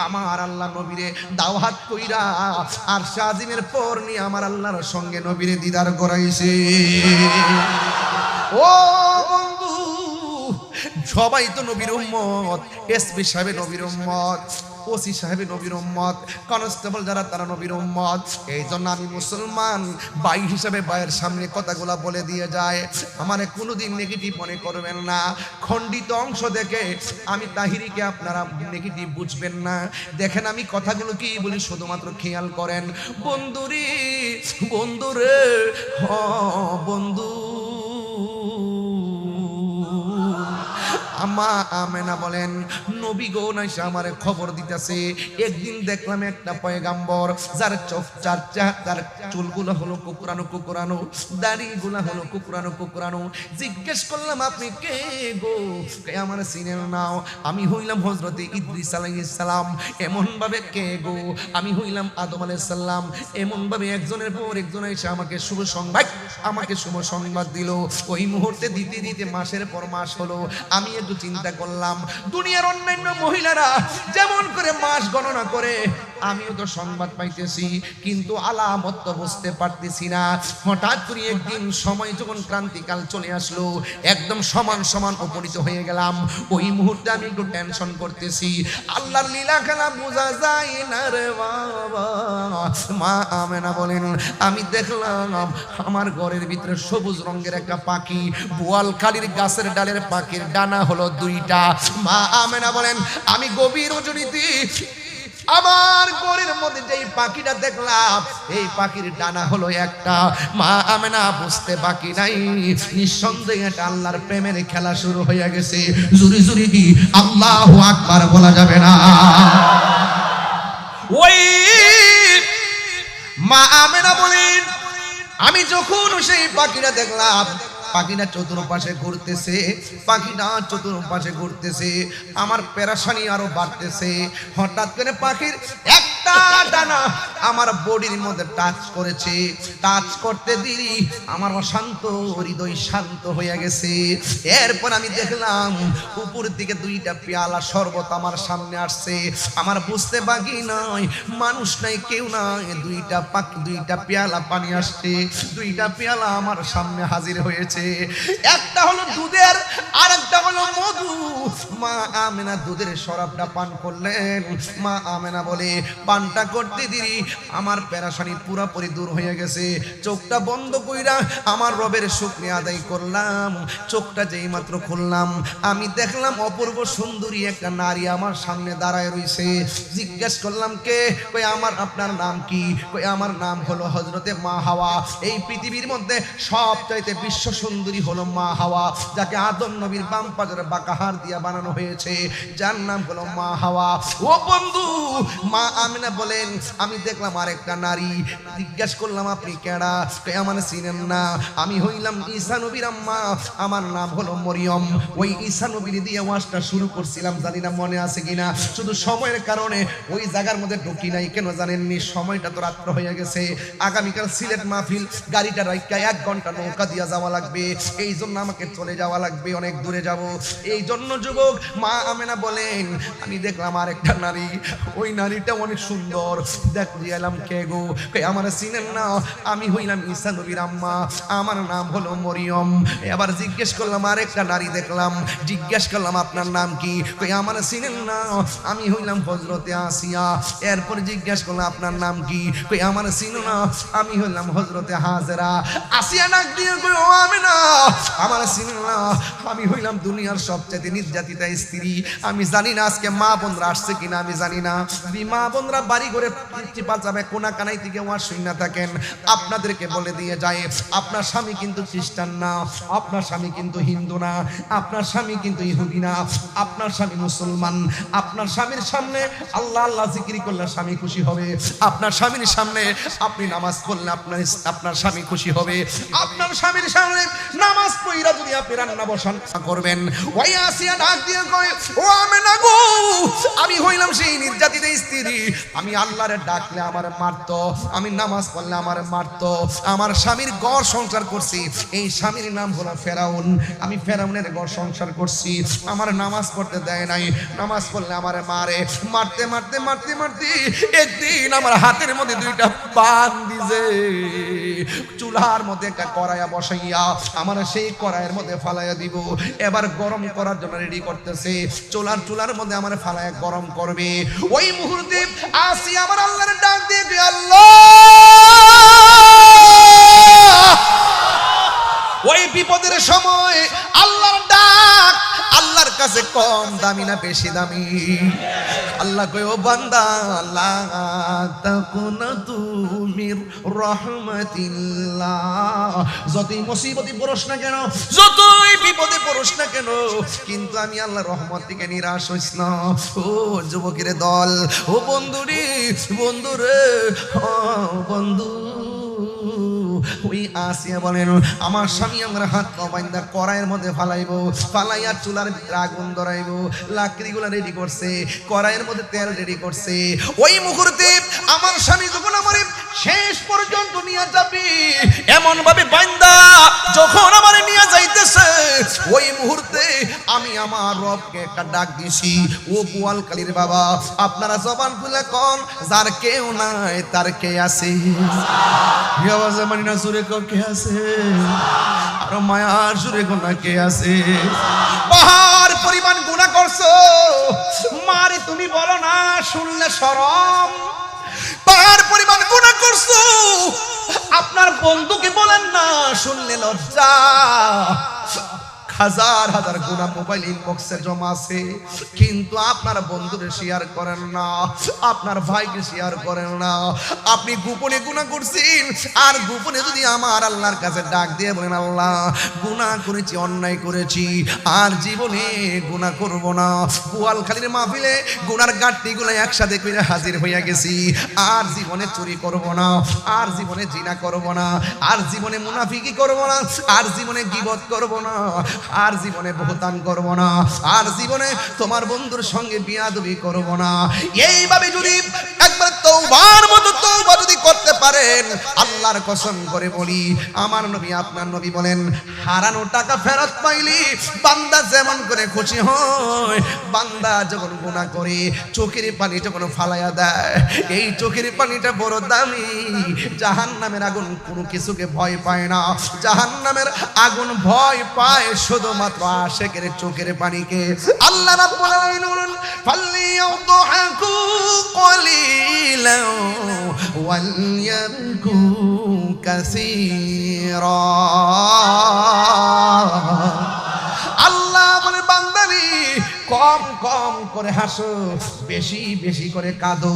আমার আল্লাহ নবীরে দাওয়াত কইরা আর শাজিমের পর নিয়ে আমার আল্লাহর সঙ্গে নবীরে দিদার করাইছে। ও বন্ধু, সবাই তো নবীর উম্মত, এসপি সাহেব নবীর উম্মত, ওসি সাহেব নবীর উম্মত, কনস্টেবল যারা তারা নবীর উম্মত। এই জন্য আমি মুসলমান ভাই হিসাবে ভাইয়ের সামনে কথাগুলা বলে দিয়ে যায়, আমারে কোনোদিন নেগেটিভ মনে করবেন না। খণ্ডিত অংশ দেখে আমি তাহিরিকে আপনারা নেগেটিভ বুঝবেন না। দেখেন আমি কথাগুলো কি বলি, শুধুমাত্র খেয়াল করেন। বন্ধুরে বন্ধুরে, হ বন্ধু, আমা আমেনা বলেন নবী গো নাইসা আমারে খবর দিতেছে। একদিন দেখলাম একটা পয়গাম্বর যার যার চুলগুলো হলো কুকুরানো কুকুরানো, দাড়িগুলো হলো কুকুরানো কুকুরানো। জিজ্ঞেস করলাম আপনি কে গো? আমার চিনেন নাও, আমি হইলাম হযরতে ইদ্রিস আলাইহিস সালাম। এমন ভাবে কে গো? আমি হইলাম আদম আলাইহিস সালাম। এমন ভাবে একজনের পর একজন এসে আমাকে শুভ সংবাদ দিল। ওই মুহূর্তে দিতে দিতে মাসের পর মাস হলো। আমি একটু চিন্তা করলাম, দুনিয়ার অন্যান্য মহিলারা যেমন করে মাস গণনা করে আমিও তো সংবাদ পাইতেছি, কিন্তু আলামত তো বুঝতে পারতেছি না। হঠাৎ করে একদিন সময় যখন ক্রান্তিকাল চলে আসলো, একদম সমান সমান উপনীত হয়ে গেলাম। ওই মুহূর্তে আমি একটু টেনশন করতেছি, আল্লাহর লীলা খেলা বোঝা যায় না রে বাবা। মা আমেনা বলেন আমি দেখলাম আমার ঘরের ভিতরে সবুজ রঙের একটা পাখি, বোয়ালখালীর গাছের ডালের পাখির ডানা হলো 2টা। মা আমেনা বলেন আমি গভীর রজনীতে আমার ঘরের মধ্যে যেই পাখিটা দেখলাম, এই পাখির ডানা হলো একটা। মা আমেনা বুঝতে বাকি নাই, নিঃসন্দেহে এটা আল্লাহর প্রেমের খেলা শুরু হয়ে গেছে। জুরি জুরি কি আল্লাহু আকবার বলা যাবে না? ওই মা আমেনা বলেন আমি যখন সেই পাখিটা দেখলাম, পাখিটা চতুর্পাশে ঘুরতেছে, আমার পেরেশানি আরো বাড়তেছে। হঠাৎ করে পাখির একটা ডানা আমার বডির মধ্যে টাচ করেছে। টাচ করতে দিই আমার অশান্ত হৃদয় শান্ত হয়ে গেছে। এরপর আমি দেখলাম উপর দিকে 2টা পেয়ালা শরবত আমার সামনে আসছে। আমার বুঝতে বাকি নয়, মানুষ নাই, কেউ নাই, 2টা পেয়ালা পানি আসছে। 2টা পেয়ালা আমার সামনে হাজির হয়েছে। একটা হলো দুধের আর একটা হলো মধু। মা আমেনা দুধের শরাবটা পান করলেন। মা আমেনা বলে পানটা করতে দেরি আমার পেরেশানি পুরোপুরি দূর হয়ে গেছে। চোখটা বন্ধ কইরা আমার রবের শুকরিয়া আদায় করলাম। চোখটা যেই মাত্র খুললাম আমি দেখলাম অপূর্ব সুন্দরী একটা নারী আমার সামনে দাঁড়ায় রইছে। জিজ্ঞেস করলাম কে? কই আমার আপনার নাম কি? কই আমার নাম হলো হযরতে মা হাওয়া। এই পৃথিবীর মধ্যে সবচাইতে বিশ্ব সুন্দরী হলো মা হাওয়া, যাকে আদম নবীর বাম পাজরে বাঁকা হাড় দিয়া বানানো হয়েছে, যার নাম হলো মা হাওয়া। ও বন্ধু, মা আমিনা বলেন আমি দেখলাম আরেকটা নারী। জিজ্ঞেস করলাম আপনি কেডা? কই আমার চিনেন না? আমি হইলাম ঈসা নবীর আম্মা, আমার নাম হলো মরিয়ম। ওই ঈসা নবীর দিয়ে ওয়াজটা শুরু করছিলাম, জানি না মনে আছে কিনা। শুধু সময়ের কারণে ওই জায়গার মধ্যে ঢুকি নাই। কেন জানেননি? সময়টা তো রাত্র হয়ে গেছে। আগামীকাল সিলেট মাহফিল, গাড়িটা রাইকা 1 ঘন্টা নৌকা দিয়া যাওয়া লাগবে। এই জন্য আমাকে চলে যাওয়া লাগবে, অনেক দূরে যাব। এই জন্য যুবক মা আমেনা বলেন আমি দেখলাম আরেকটা নারী। ওই নারীটা অনেক সুন্দর। দেখ দিলাম কে গো? কই আমার চিনেন না? আমি হইলাম ঈসা নবীর আম্মা, আমার নাম হলো মরিয়ম। এবার জিজ্ঞেস করলাম আরেকটা নারী দেখলাম। জিজ্ঞেস করলাম আপনার নাম কি? কই আমার চিনেন না? আমি হইলাম হযরতে আসিয়া। এরপর জিজ্ঞেস করলাম আপনার নাম কি? কই আমার চিনো না? আমি হইলাম হযরতে হাজেরা। আসিয়া ডাক দিয়ে কই ও আমেনা, আমার চিনো না? আমি হইলাম দুনিয়ার সবচেয়ে নির্যাতিতা স্ত্রী। আমি জানি না আজকে মা বোনরা আসছে কিনা, আমি জানি না। মা বোনরা বাড়ি করে চিপা যাবে কোনা কানাই থেকে ওয়াজ শুনে থাকেন, আপনাদেরকে বলে দিয়ে যায় আপনার স্বামী কিন্তু খ্রিস্টান না, আপনার স্বামী কিন্তু হিন্দু না, আপনার স্বামী কিন্তু ইহুদি না, আপনার স্বামী মুসলমান। আপনার স্বামীর সামনে আল্লাহ আল্লাহ জিকির করলে স্বামী খুশি হবে। আপনার স্বামীর সামনে আপনি নামাজ পড়লে আপনার স্বামী খুশি হবে। আপনার স্বামীর সামনে নামাজ পড়া যদি আপনি রান্না বসান করবেন। ওই আসিয়া ডাক দিয়ে কয় ও আমেনা গো, আমি হইলাম সেই নির্যাতিত স্ত্রী। আমি আল্লাহরে ডাকলে আমারে মারতো, আমি নামাজ পড়লে আমারে মারতো। আমার স্বামীর ঘর সংসার করছি, এই স্বামীর নাম হলো ফেরাউন। আমি ফেরাউনের ঘর সংসার করছি, আমার নামাজ পড়তে দেয় নাই। নামাজ পড়লে আমারে মারে। মারতে মারতে মারতে মারতে একদিন আমার হাতের মধ্যে 2টা পান দিছে। চুলার মধ্যে একটা কড়াইয়া বসাইয়া আমার সেই কড়াইয়ের মধ্যে ফালাইয়া দিব। এবার গরম করার জন্য রেডি করতেছে। চুলার মধ্যে আমার ফালাইয়া গরম করবে। ওই মুহূর্তে আসি আমার আল্লাহর ডাক দিয়ে আল্লাহ। ওই বিপদের সময় আল্লাহর ডাক আল্লাহর কাছে কম দামি না বেশি দামি? আল্লাহ কয় ও বান্দা লা তাকুনাতু মির রাহমাতিল্লাহ। যতই মুসিবতে পড়স না কেন, যতই বিপদে পড়স না কেন, কিন্তু আমি আল্লাহর রহমত থেকে নিরাশ হইস না। ও যুবকের দল, ও বন্ধুরে ও বন্ধু, ওই আসিয়া বলেন আমার স্বামী আমার হাত পা বাইন্ধা কড়াইয়ের মধ্যে ফালাইবো, ফালাইয়া চুলার ভিতরে আগুন ধরাইবো। লাকড়িগুলা রেডি করছে, কড়াইয়ের মধ্যে তেল রেডি করছে। ওই মুহূর্তে আমার স্বামী যখন আমার শেষ পর্যন্ত নিয়ে যাবে, এমন ভাবে বাইন্ধা যখন আমার নিয়ে যাইতেছে, ওই মুহূর্তে আমি আমার রবকে একটা ডাক দিছি, ও বোয়ালকালীর বাবা আপনারা জবান খুলে কোন যার কেউ নাই তার কে আছে? আওয়াজে মানি না সুরে কে আছে? আর মায়ার সুরে কোনা কে আছে? পাহাড় পরিমাণ গুনাহ করছো, মারে তুমি বলো না শুনলে শরম। পাহাড় পরিমাণ গুনাহ করছো, আপনার বন্ধুকে বলেন না শুনলে লজ্জা। হাজার হাজার গুনাহ মোবাইল ইনবক্সে জমা আছে, কিন্তু আপনার বন্ধুরে শেয়ার করেন না, আপনার ভাইকে শেয়ার করেন না। আপনি গোপনে গুনাহ করছেন, আর গোপনে যদি আমার আল্লাহর কাছে ডাক দিয়ে বলেন আল্লাহ গুনাহ করেছি, অন্যায় করেছি, আর জীবনে গুনাহ করব না। বোয়ালখালীর মাহফিলে গুনার গাঁটটিগুলো একসাথে করে হাজির হইয়া গেছি। আর জীবনে চুরি করব না, আর জীবনে জিনা করব না, আর জীবনে মুনাফিকি করব না, আর জীবনে গীবত করব না, আর জীবনে বহুতান করব না, আর জীবনে তোমার বন্ধুর সঙ্গে বিয়াদবি করব না। এইভাবে যদি একবার তওবার মতো তওবা যদি করতে পারেন, আল্লাহর কসম করে বলি আমার নবী আপনার নবী বলেন হারানো টাকা ফেরত পাইলি বান্দা যেমন করে খুশি হয়। বান্দা যখন গুনাহ করে চোখের পানি যখন ফালাইয়া দেয়, এই চোখের পানিটা বড় দামি। জাহান্নামের আগুন কোনো কিছুকে ভয় পায় না, জাহান্নামের আগুন ভয় পায় শুধুমাত্র আশিকের চোখের পানিকে। আল্লাহ রাব্বুল আলামিন বলেন ফালিয়াউদহাকু কলিল قليلا وليبكوا كثيرا আল্লাহ বলে বান্দারি কম কম করে হাসো, বেশি বেশি করে কাঁদো।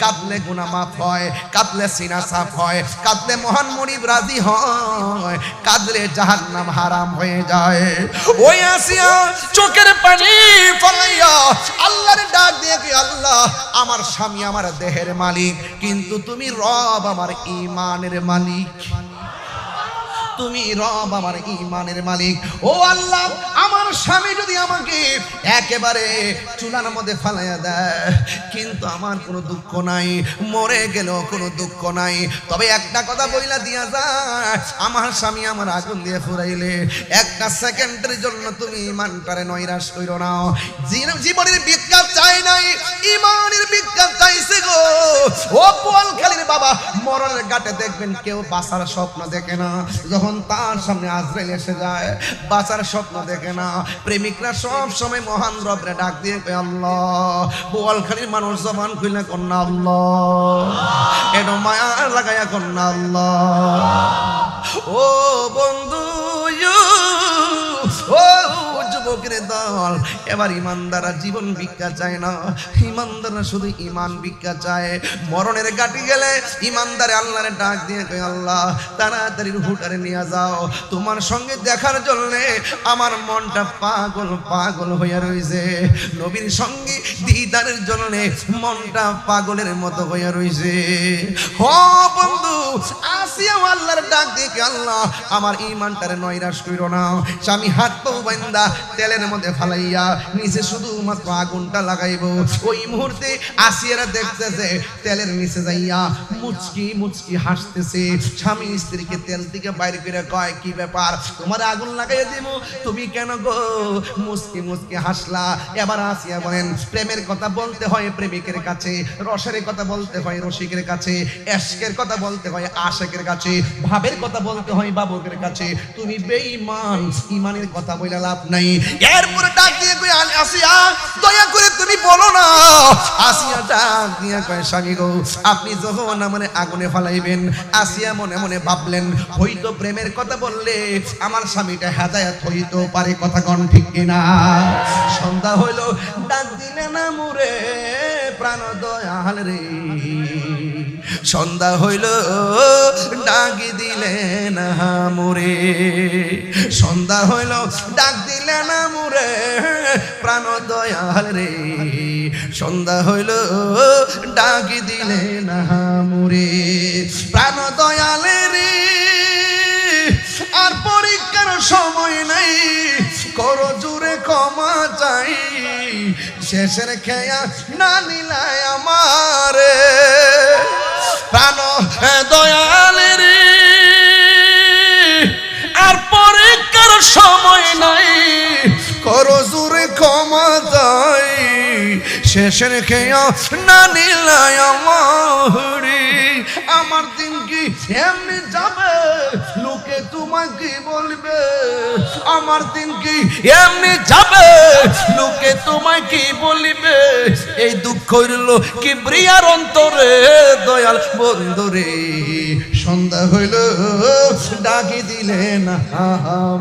কাঁদলে গুনাহ মাফ হয়, কাঁদলে সিনা সাফ হয়, কাঁদলে মহান মুনিব রাজি হয়, কাঁদলে জাহান্নাম হারাম হয়ে যায়। ওই আসিয়া চোখের পানি ফলাইয়া আল্লাহর ডাক দিয়ে কি, আল্লাহ আমার স্বামী আমার দেহের মালিক, কিন্তু তুমি রব আমার ঈমানের মালিক, তুমি রব আমার ঈমানের মালিক। ও আল্লাহ, আমার স্বামী যদি আমাকে একেবারে চুলার মধ্যে ফালাইয়া দেয়, কিন্তু আমার কোনো দুঃখ নাই, মরে গেলেও কোনো দুঃখ নাই, তবে একটা কথা বইলা দিয়া যায়, আমার স্বামী আমার আগুন দিয়ে ফুরাইলে একটা সেকেন্ডের জন্য তুমি ঈমানটারে নৈরাশ কইরো না। জীবনের বিজ্ঞান চাই নাই, ঈমানের বিজ্ঞান চাইছে গো। ও বোয়ালখালীর বাবা, মরণের ঘাটে দেখবেন কেউ বাঁচার স্বপ্ন দেখে না, যখন তার সামনে আজরাইল এসে যায় বাঁচার স্বপ্ন দেখে না। প্রেমিকরা সব সময় মহান রবরে ডাক দিয়ে কয় আল্লাহ। বোয়ালখালীর মানুষ জবান খুলে কন্যা আল্লাহ, এটা মায়া লাগাইয়া কন্যা আল্লাহ। ও বন্ধু, ও যুবকের দল, এবার ইমানদাররা জীবন ভিক্ষা চায় না, ইমানদাররা শুধু ঈমান ভিক্ষা চায়। মরণের ঘাটে গেলে ইমানদারে আল্লাহরে ডাক দিয়ে কয় আল্লাহ তাড়াতাড়ি রূহটারে নিয়ে যাও, তোমার সঙ্গে দেখার জন্য আমার মনটা পাগল পাগল হইয়া রইছে, নবীর সঙ্গে দিদারের জন্য মনটা পাগলের মতো হইয়া রইছে। ও বন্ধু, আসিয়া আল্লাহর ডাক দিয়ে কয় আল্লাহ আমার ঈমানটারে নৈরাশ কইরো না। স্বামী হাত পা বান্দা তেলের মধ্যে ফালাইয়া নিচে শুধুমাত্র আগুনটা লাগাইব, ওই মুহূর্তে আসিয়ারা দেখতেছে তেলের নিচে যাইয়া মুচকি মুচকি হাসতেছে। স্বামী স্ত্রীকে তেল থেকে বাইরে করে কয় কি ব্যাপার, তোমার আগুন লাগাইয়া দিব, তুমি কেন গো মুচকি মুচকি হাসলা? এবার আসিয়া বলেন প্রেমের কথা বলতে হয় প্রেমিকের কাছে, রসের কথা বলতে হয় রসিকের কাছে, এশকের কথা বলতে হয় আশেকের কাছে, ভাবের কথা বলতে হয় বাবুকের কাছে। তুমি বেঈমান, ঈমানের কথা বইলা লাভ নাই। এরপরে ডাক দিয়ে কই আসিয়া দয়া করে তুমি বলো না। আসিয়া ডাক দিয়ে কয় স্বামী গো, আপনি যখন আমারে আগুনে ফালাইবেন, আসিয়া মনে মনে ভাবলেন হয়তো প্রেমের কথা বললে আমার স্বামীটা হেদায়েত হইতো পারে, কথা কোন ঠিক কিনা? সন্ধ্যা হইল, ডাক দিলে না মুরে প্রাণ দয়াল রে, সন্ধ্যা হইল ডাক দিলে না মুরে, সন্ধ্যা হইল ডাক দিলে না মুরে প্রাণ দয়াল রে, সন্ধ্যা হইল ডাক দিলে না মুরে প্রাণ দয়াল রে। আর পরীক্ষার সময় নাই, করো জুড়ে ক্ষমা চাই, শেষের খেয়া না নিলায় আমারে প্রাণ দয়াল রে। আর পরীক্ষার সময় নাই, করো জুড়ে ক্ষমা চাই, শেষের খেয়া না নিলায় আমারে। আমার দিন কি এমনি যাবে, লোকে তোমাকে বলবে, আমার দিন কি এমনি যাবে, লোকে তোমাকে বলবে, এই দুঃখ হইল কিবরিয়ার অন্তরে দয়াল বন্ধুরে। সন্ধ্যা হইল ডাকি দিলে না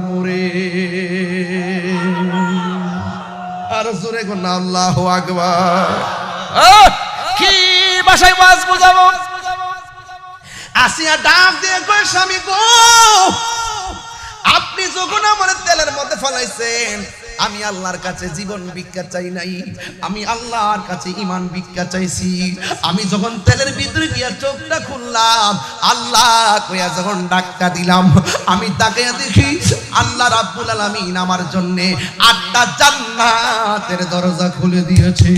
মুরে, আর জোরে কোন আল্লাহু আকবার। কি ভাষায় ওয়াজ বুঝাবো? আসিয়া ডাক দিয়ে কয় স্বামী গো, আপনি যখন আমার তেলের মধ্যে ফলাইছেন, আমি আল্লাহর কাছে জীবন ভিক্ষা চাই নাই, আমি আল্লাহর কাছে ঈমান ভিক্ষা চাইছি। আমি যখন তেলের ভিতরে গিয়া চোখটা খুললাম, আল্লাহ কইয়া যখন ডাকটা দিলাম, আমি তাকাইয়া দেখি আল্লাহ রাব্বুল আলামিন আমার জন্য 8টা জান্নাতের দরজা খুলে দিয়েছে।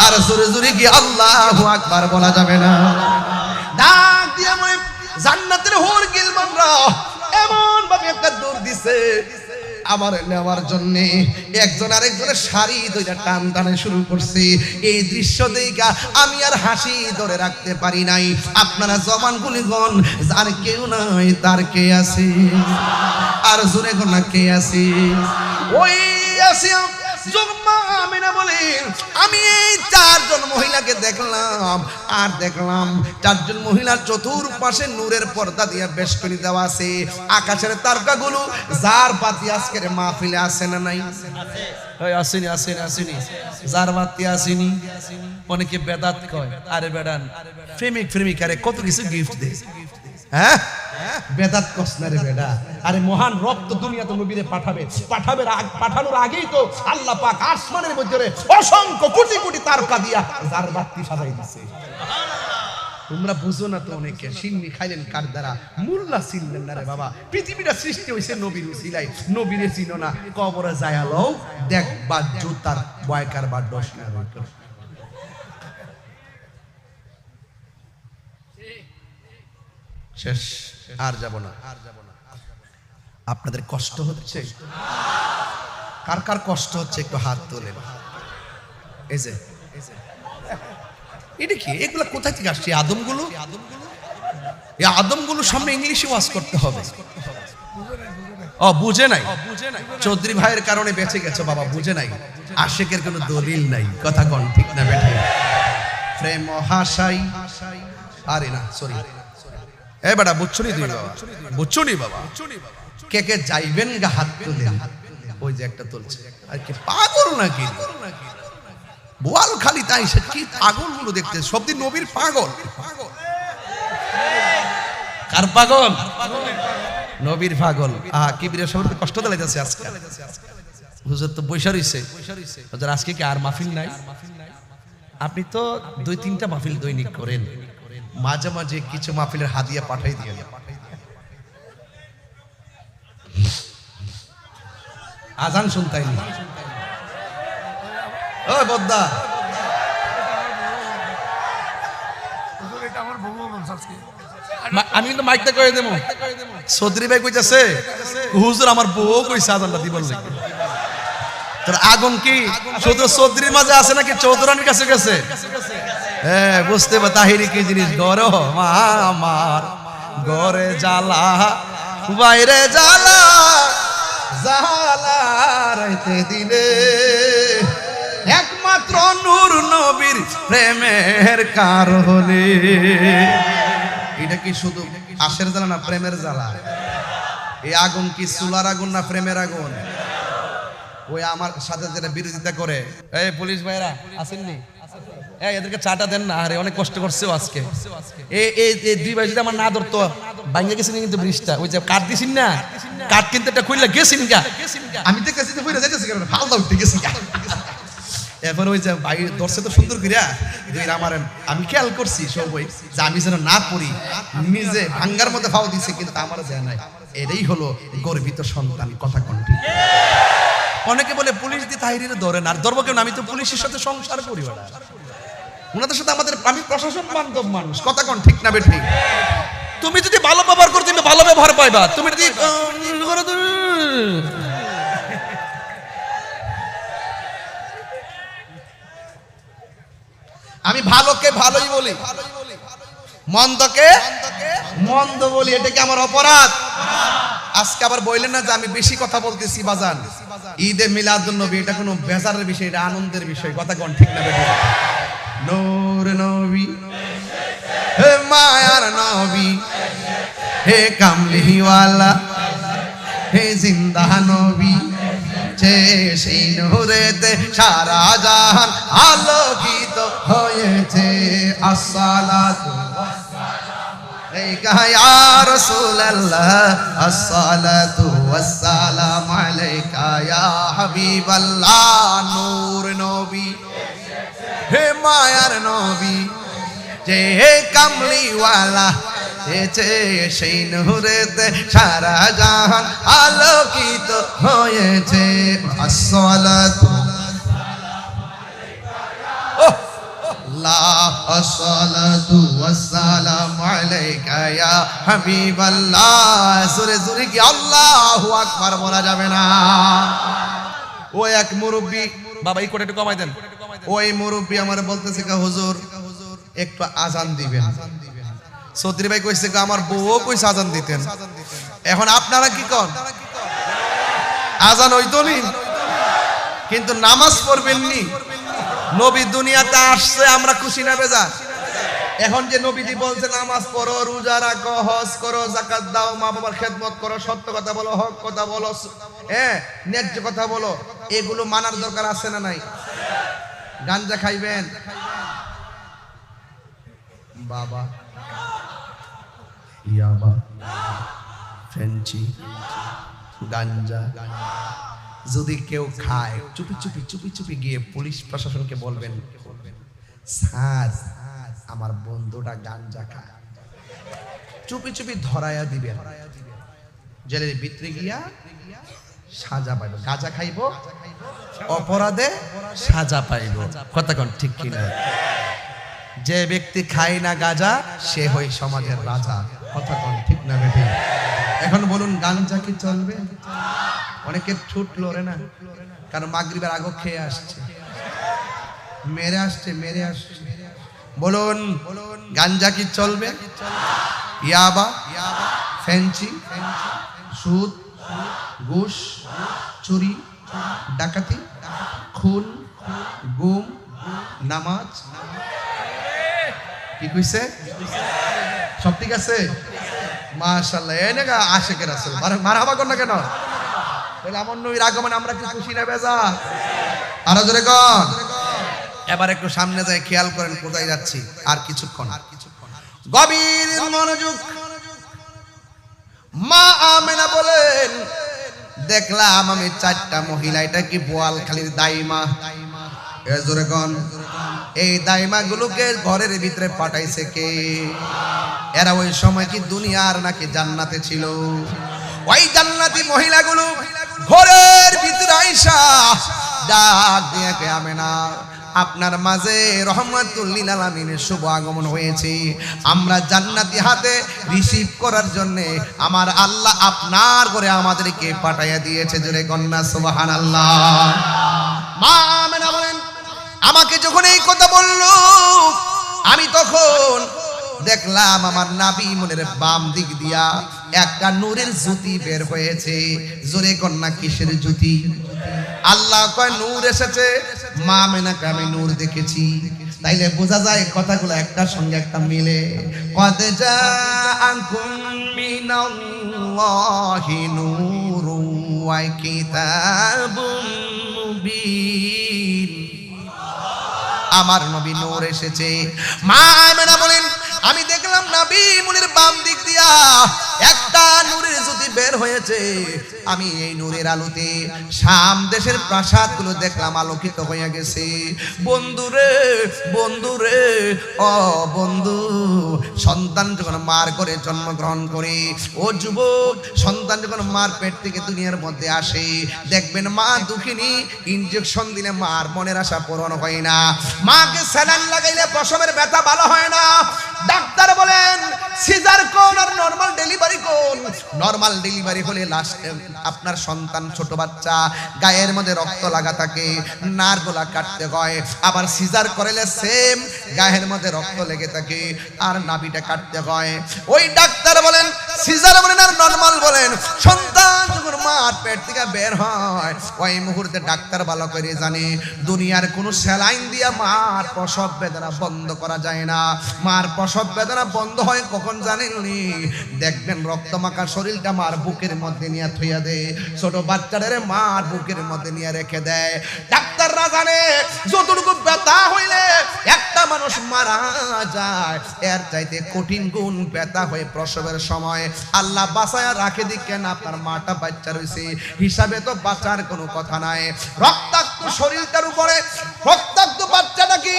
আর জোরে জোরে কি আল্লাহু আকবার বলা যাবে না? ডাক দিয়ে মই জান্নাতের হোর গিলমানরা এমন ভাবে একটা দৌড় দিছে আমার নেওয়ার জন্য। একজন আরেকজনের শাড়ি ধরে টান টানে শুরু করছে। এই দৃশ্য দেখা আমি আর হাসি ধরে রাখতে পারি নাই। আপনারা জবান গুলিগণ, যার কেউ নাই তার কে আছে? আর জোরে কোন কে আছে? ওই আছে জুম্মা আমিনা বলেন, আমি এই চারজন মহিলাকে দেখলাম, আর দেখলাম চারজন মহিলার চতুর্পাশে নূরের পর্দা দিয়ে বেষ্টনী দেওয়া আছে। আকাশের তারকাগুলো যার বাতি আজকের মাহফিলে আছে না নাই? আসেনি আসেনি আসেনি, যার বাতি আসেনি। অনেকে বেদাত কয়, আরে বেড়ান প্রেমিক প্রেমিকারে কত কিছু গিফট দেয়। হ্যাঁ বেদাত কস না রে বেডা। আরে মহান রক্ত দুনিয়াতে নবীরে পাঠানোর আগেই তো আল্লাহ পাক আসমানের মধ্যে অসংখ্য কোটি কোটি তারকা দিয়া যার বাতি সাজাই দিছে। তোমরা বুঝো না তো, অনেকে সিন্নি খাইলেন কার দ্বারা, মুল্লা চিনলেন না রে বাবা। পৃথিবীটা সৃষ্টি হয়েছে নবীর উসিলায়, নবীরে চিনো না, কবরে যায়ালো দেখবা জুতার বয়কার বা দশ না। শেষ, আর যাব না। আপনাদের কষ্ট হচ্ছে? কার কার কষ্ট হচ্ছে একটু হাত তোলেন। এই যে এটা কি, এগুলো কোথায় থেকে আসছে? আদমগুলো, এই আদমগুলো সামনে ইংলিশে ওয়াজ করতে হবে। ও বুঝে নাই, চৌধুরী ভাইয়ের কারণে বেঁচে গেছে বাবা, বুঝে নাই। আশেকের কোনো দলিল নাই, কথা কোন ঠিক না বেঠে? প্রেম হাসাই, আরে না সরি, এ বেটা বুঝছো নি? তুই বাবা বুঝছো নি? বাবা কে কে যাইবেন গা হাত তুলেন। ওই যে একটা তুলছে, আর কি পাগল নাকি? বোয়াল খালি তাই সে কি পাগল গুলো দেখতে, সব দিন নবীর পাগল। কার পাগল? নবীর পাগল। কিবিরের সবার কষ্ট দিলাইতেছে আজকে। হুজুর তো বৈশা রইছে, হুজুর আজকে কি আর মাহফিল নাই? আপনি তো 2-3টা মাহফিল দৈনিক করেন, মাঝে মাঝে কিছু মাহফিলের হাদিয়া পাঠাই দিয়ে। আজান শুনতাইনি ও বদ্দা, আমি কিন্তু মাইকটা কয়ে দেবো। চৌধুরী ভাই কইতাছে হুজুর আমার বউ কইছে আজানটা দিবার লাগে। তোর আগুন কি শুধু চৌধুরীর মাঝে আছে নাকি চৌধুরানীর কাছে গেছে? হ্যাঁ বুঝতে পার তাহিরি কি জিনিস। গর আমার গরে জ্বালা, বাইরে জ্বালা, জ্বালা রাইতে দিনে একমাত্র নূর নবীর প্রেমের কারণে। এটা কি শুধু আশের জ্বালা না প্রেমের জ্বালা? এই আগুন কি চুলার আগুন না প্রেমের আগুন? ওই আমার সাথে যেটা বিরোধিতা করে, এই পুলিশ ভাইরা আসেননি, এদেরকে চাটা দেন না। আরে অনেক কষ্ট করছে আজকে। এই 2 ভাই যদি আমার না ধরতো ভাঙে গেছেন কিন্তু ব্রিজটা, ওই যে কাঠ দিছিন না, কাঠ কিন্তু একটা খুললে গেছিন গা। আমি তো কাছে তো কইরা যাইতেছি কারণ ফালদা উঠতে গেছি গা। এরপর ওই যে ভাই ধরছে তো সুন্দর করিয়া দুই আমার, আমি খেয়াল করছি সবই যে আমি যেন না পড়ি, নিজে ভাঙ্গার মধ্যে ফাও দিছে কিন্তু আমারও যায় নাই। এটাই হলো গর্বিত সন্তান, কথা কোনটি? অনেকে বলে পুলিশ দিয়ে তাহিরিরে ধরেন, আর ধরবো কেন? আমি তো পুলিশের সাথে সংসার করি, ওনাদের সাথে আমাদের, আমি প্রশাসন বান্ধব মানুষ, কথা কোন ঠিক না বেঠিক? তুমি যদি ভালো ব্যবহার করো তুমি ভালো ব্যবহার পাইবা, তুমি যদি আমি ভালোকে ভালোই বলি, মন্দকে মন্দ বলি, এটা কি আমার অপরাধ? আজকে আবার বললেন না যে আমি বেশি কথা বলতেছি বাজান। ঈদে মিলাদুন নবী এটা কোনো বেজারের বিষয়, এটা আনন্দের বিষয়, কথা কোন ঠিক না বেঠিক? নূর নবী, হে মায়ার নবী, হে কামলিওয়ালা, হে জিন্দা নবী, যে সেই নূরেতে সারা জাহান আলোকিত হয়েছে। আসসালাতু আলাইকা ইয়া রাসূলুল্লাহ, আসসালাতু ওয়াসসালামু আলাইকা ইয়া হাবিবাল্লাহ। নূর নবী, হে মায়ার নবী, যে হে কামলিওয়ালা, সেই নূরেতে সারা জাহান আলোকিত হয়েছে। আসসালাতু আসসালাতু ওয়াসসালামু আলাইকা ইয়া হাবিবাল্লাহ। জোরে জোরে কি আল্লাহু আকবার বলা যাবে না? ও এক মুরব্বি, বাবা এই কোটা একটু কমাই দেন। ওই মুরব্বি আমার বলতেছে হুজুর একটু আজান দিবেন। চৌধুরী ভাই কইছে আমার বউ কইছে আজান দিতেন, এখন আপনারা কি কন? আজান হইতো নি কিন্তু নামাজ পড়বেন নি। নবী দুনিয়াতে আসছে, আমরা খুশি না বেজার? এখন যে নবীজি বলছে নামাজ পড়ো, রোজা রাখো, হজ করো, যাকাত দাও, মা বাবার খেদমত করো, সত্য কথা বলো, হক কথা বলো, হ্যাঁ ন্যায্য কথা বলো, এগুলো মানার দরকার আছে না নাই? গাঞ্জা খাইবেন বাবা, ইয়াবা, ফেঞ্চি, গাঞ্জা যদি কেউ খায়, চুপি চুপি চুপি চুপি গিয়ে পুলিশ প্রশাসনকে বলবেন, স্যার আমার বন্ধুটা গাঞ্জা খায়, চুপি চুপি ধরায়া দিবেন, জেলের ভিতরে গিয়া সাজা পাইব। গাঁজা খাইব, অপরাধে সাজা পাইব। কথা কোন ঠিক কিনা? যে ব্যক্তি খায় না গাঁজা সে হই সমাজের রাজা। কথা কোন ঠিক না বেঠি? এখন বলুন গাঞ্জা কি চলবে? অনেকের ছুট লড়ে না, কারণ মাগরিবের আগে খেয়ে আসছে, মেরে আসছে। বলুন গাঞ্জা কি চলবে? ইয়াবা, ফেঞ্চি, সুদ, ঘুষ, চুরি, ডাকাতি, খুন, গুম, নামাজ, কি কইছে? সব ঠিক আছে? মাশাআল্লাহ। এনে আশেকের রাসূল মারহাবা কর না কেন? তাহলে আমার নবীর আগমনে আমরা কি খুশি না বেজার? আরো জোরে কর। এবার একটু সামনে যাই, খেয়াল করেন কোথায় যাচ্ছি। আর কিছুক্ষণ গভীর মনোযোগ। মা আমেনা বলেন, দেখলাম আমি চারটা মহিলা, এটা কি বোয়ালখালীর দাইমা? জোরে কন। এই দাইমা গুলোকে ঘরের ভিতরে পাঠাইছে কে? এরা ওই সময় কি দুনিয়ার নাকি জান্নাতে ছিল? ওই জান্নাতি মহিলাগুলো ঘরের ভিতরে আইসা ডাক দিয়ে কে আমেনা, আপনার মাঝে রহমাতুল লিল আলামিনের শুভ আগমন হয়েছে। আমরা জান্নাতি হাতে রিসিভ করার জন্য আমার আল্লাহ আপনার করে আমাদেরকে পাঠাইয়া দিয়েছে। জোরে কন্যা সুবহানাল্লাহ। মা আমেনা বলেন, আমাকে যখন এই কথা বলল, আমি তখন দেখলাম আমার নাবি মনের বাম দিক দিয়া একটা নূরের জ্যোতি বের হয়েছে। জোরে কন্যা কিসের জ্যোতি? আল্লাহ কয় নূর এসেছে, মা আমেনাকে আমি নূর দেখেছি। তাইলে বোঝা যায় কথাগুলো একটার সঙ্গে একটা মিলে। কদ জাআকুম মিনাল্লাহি নূরুন ওয়া কিতাবুম মুবিন। আমার নবী নূর এসেছে। মা আমেনা বলেন, আমি দেখলাম নবী মুনির বাম দিক দিয়া একটা নূরের জ্যোতি বের হয়েছে। আমি এই নূরের আলোতে শাম দেশের প্রাসাদগুলো দেখলাম আলোকিত হয়ে গেছে। বন্ধুরে বন্ধুরে ও বন্ধু, সন্তান যখন মার করে জন্মগ্রহণ করে, ও যুবক, সন্তান যখন মার পেট থেকে দুনিয়ার মধ্যে আসে, দেখবেন মা দুঃখিনী, ইনজেকশন দিলে মার মনের আশা পূরণ হয় না, মাকে স্যালাইন লাগাইলে প্রসবের ব্যথা ভালো হয় না। ডাক্তার বলেন সিজার কোন আর নরমাল ডেলিভারি কোন? নরমাল ডেলিভারি হলে লাস্টে আপনার সন্তান ছোট বাচ্চা, গায়ের মধ্যে রক্ত লাগা থাকে, নারগুলা কাটতে হয়। আবার সিজার করলে সেম গায়ের মধ্যে রক্ত লেগে থাকে আর নাভিটা কাটতে হয়। ওই ডাক্তার বলেন, সিজার বলেন আর নরমাল বলেন, সন্তান যখন মার পেট থেকে বের হয় ওই মুহূর্তে ডাক্তার ভালো করে জানে দুনিয়ার কোনো স্যালাইন দিয়া মার প্রসব বেদনা বন্ধ করা যায় না। মার প্রসব বেদনা বন্ধ হয় কখন জানেননি? দেখবেন রক্তমাখা শরীরটা মার বুকের মধ্যে নিয়ে থইয়া দেয়, ছোট বাচ্চাদের মার বুকের মধ্যে নিয়ে রেখে দেয়। ডাক্তাররা জানে যতটুকু ব্যথা হইলে একটা মানুষ মারা যায়, এর চাইতে কঠিন গুণ ব্যথা হয়ে প্রসবের সময় আল্লাহ বাঁচায়া রাখে দিকেন। আপনার মাটা বাচ্চা রয়েছে হিসাবে তো বাঁচার কোনো কথা নাই। রক্তাক্ত শরীরটার উপরে রক্তাক্ত বাচ্চাটা কি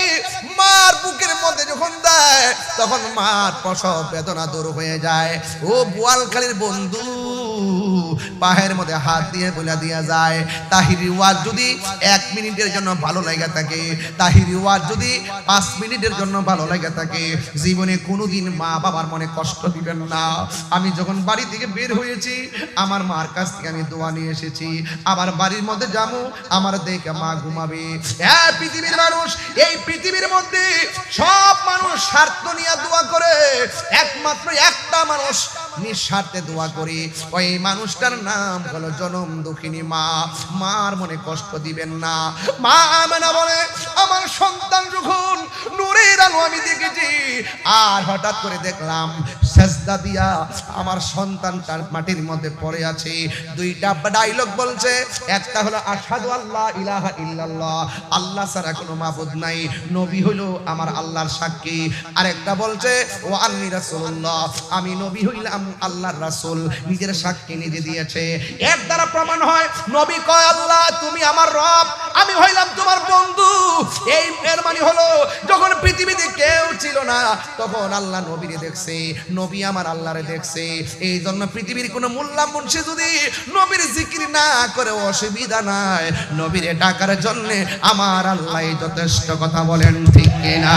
মার বুকের মধ্যে যখন দেয় তখন মার প্রসব বেদনা দূর হয়ে যায়। ও বোয়ালখালীর বন্ধু, পায়ের মধ্যে হাত দিয়ে বলে দিয়া যায়, তাহিরি ওয়াজ যদি 1 মিনিটের জন্য ভালো লাগা থাকে, তাহিরি ওয়াজ যদি 5 মিনিটের জন্য ভালো লাগা থাকে, জীবনে কোনোদিন মা বাবার মনে কষ্ট দিবেন না। আমি যখন বাড়ি থেকে বের হয়েছি আমার মার কাছ থেকে আমি দোয়া নিয়ে এসেছি। আবার বাড়ির মধ্যে যাবো, আমার দেখে মা ঘুমাবে। হ্যাঁ পৃথিবীর মানুষ, এই পৃথিবীর মধ্যে সব মানুষ স্বার্থ নিয়ে দোয়া করে, একমাত্র একটা মানুষ নিঃস্বার্থে দোয়া করে, ওই মানুষটার নাম হলো জনম দুঃখিনী মা। মার মনে কষ্ট দিবেন না। মা আমেনা বলে, আমার সন্তান যখন নূরের আলো আমি দেখেছি, আর হঠাৎ করে দেখলাম সেজদা দিয়া আমার সন্তানটা মাটির মধ্যে পড়ে আছে। দুইটা ডায়লগ বলছে, একটা হলো আশহাদু আল্লা ইলাহা ইল্লাল্লাহ, আল্লাহ ছাড়া কোনো মাবুদ নাই, নবী হইল আমার আল্লাহর সাক্ষী। আরেকটা বলছে ও আন্নী রাসূলুল্লাহ, আমি নবী হইলাম আল্লাহর রাসূল, নিজের সাক্ষী নিজে দিয়েছে। এর দ্বারা প্রমাণ হয় নবী কয় আল্লাহ তুমি আমার রব, আমি হইলাম তোমার বন্ধু। এই এর মানে হলো যখন পৃথিবীতে কেউ ছিল না তখন আল্লাহ নবীরে দেখছে, নবী আমার আল্লাহরে দেখছে। এই জন্য পৃথিবীর কোনো মোল্লা মুন্সি যদি নবীর জিকির না করে অসুবিধা নাই, নবীরে ডাকার জন্য আমার আল্লাহ যথেষ্ট। কথা বলেন ঠিক কিনা?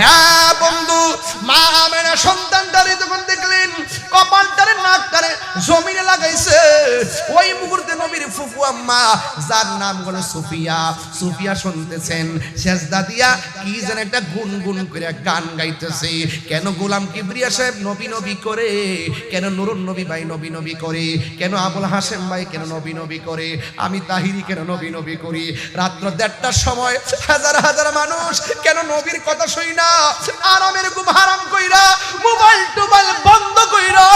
হ্যাঁ বন্ধু, মা আমেনা সন্তানটারে যখন দেখলেন কপালটারে নাকটারে জমিনে লাগাইছে, ওই মুহূর্তে নবীর ফুফু আম্মা যার নাম হলো সুফিয়া, সুফিয়া শুনতেছেন সেজদা দিয়া কি যেন একটা গুনগুন করে গান গাইতেছে। কেন গোলাম কিবরিয়া সাহেব নবী নবী করে, কেন নুরুন নবী ভাই নবী নবী করে, কেন আবুল হাসেম ভাই কেন নবী নবী করে, আমি তাহিরি কেন নবী নবী করি। রাত্র 1:30টার সময় হাজার হাজার মানুষ কেন নবীর কথা শুই না, আরামের ঘুম হারাম কইরা, মোবাইল টোবাইল বন্ধ কইরা,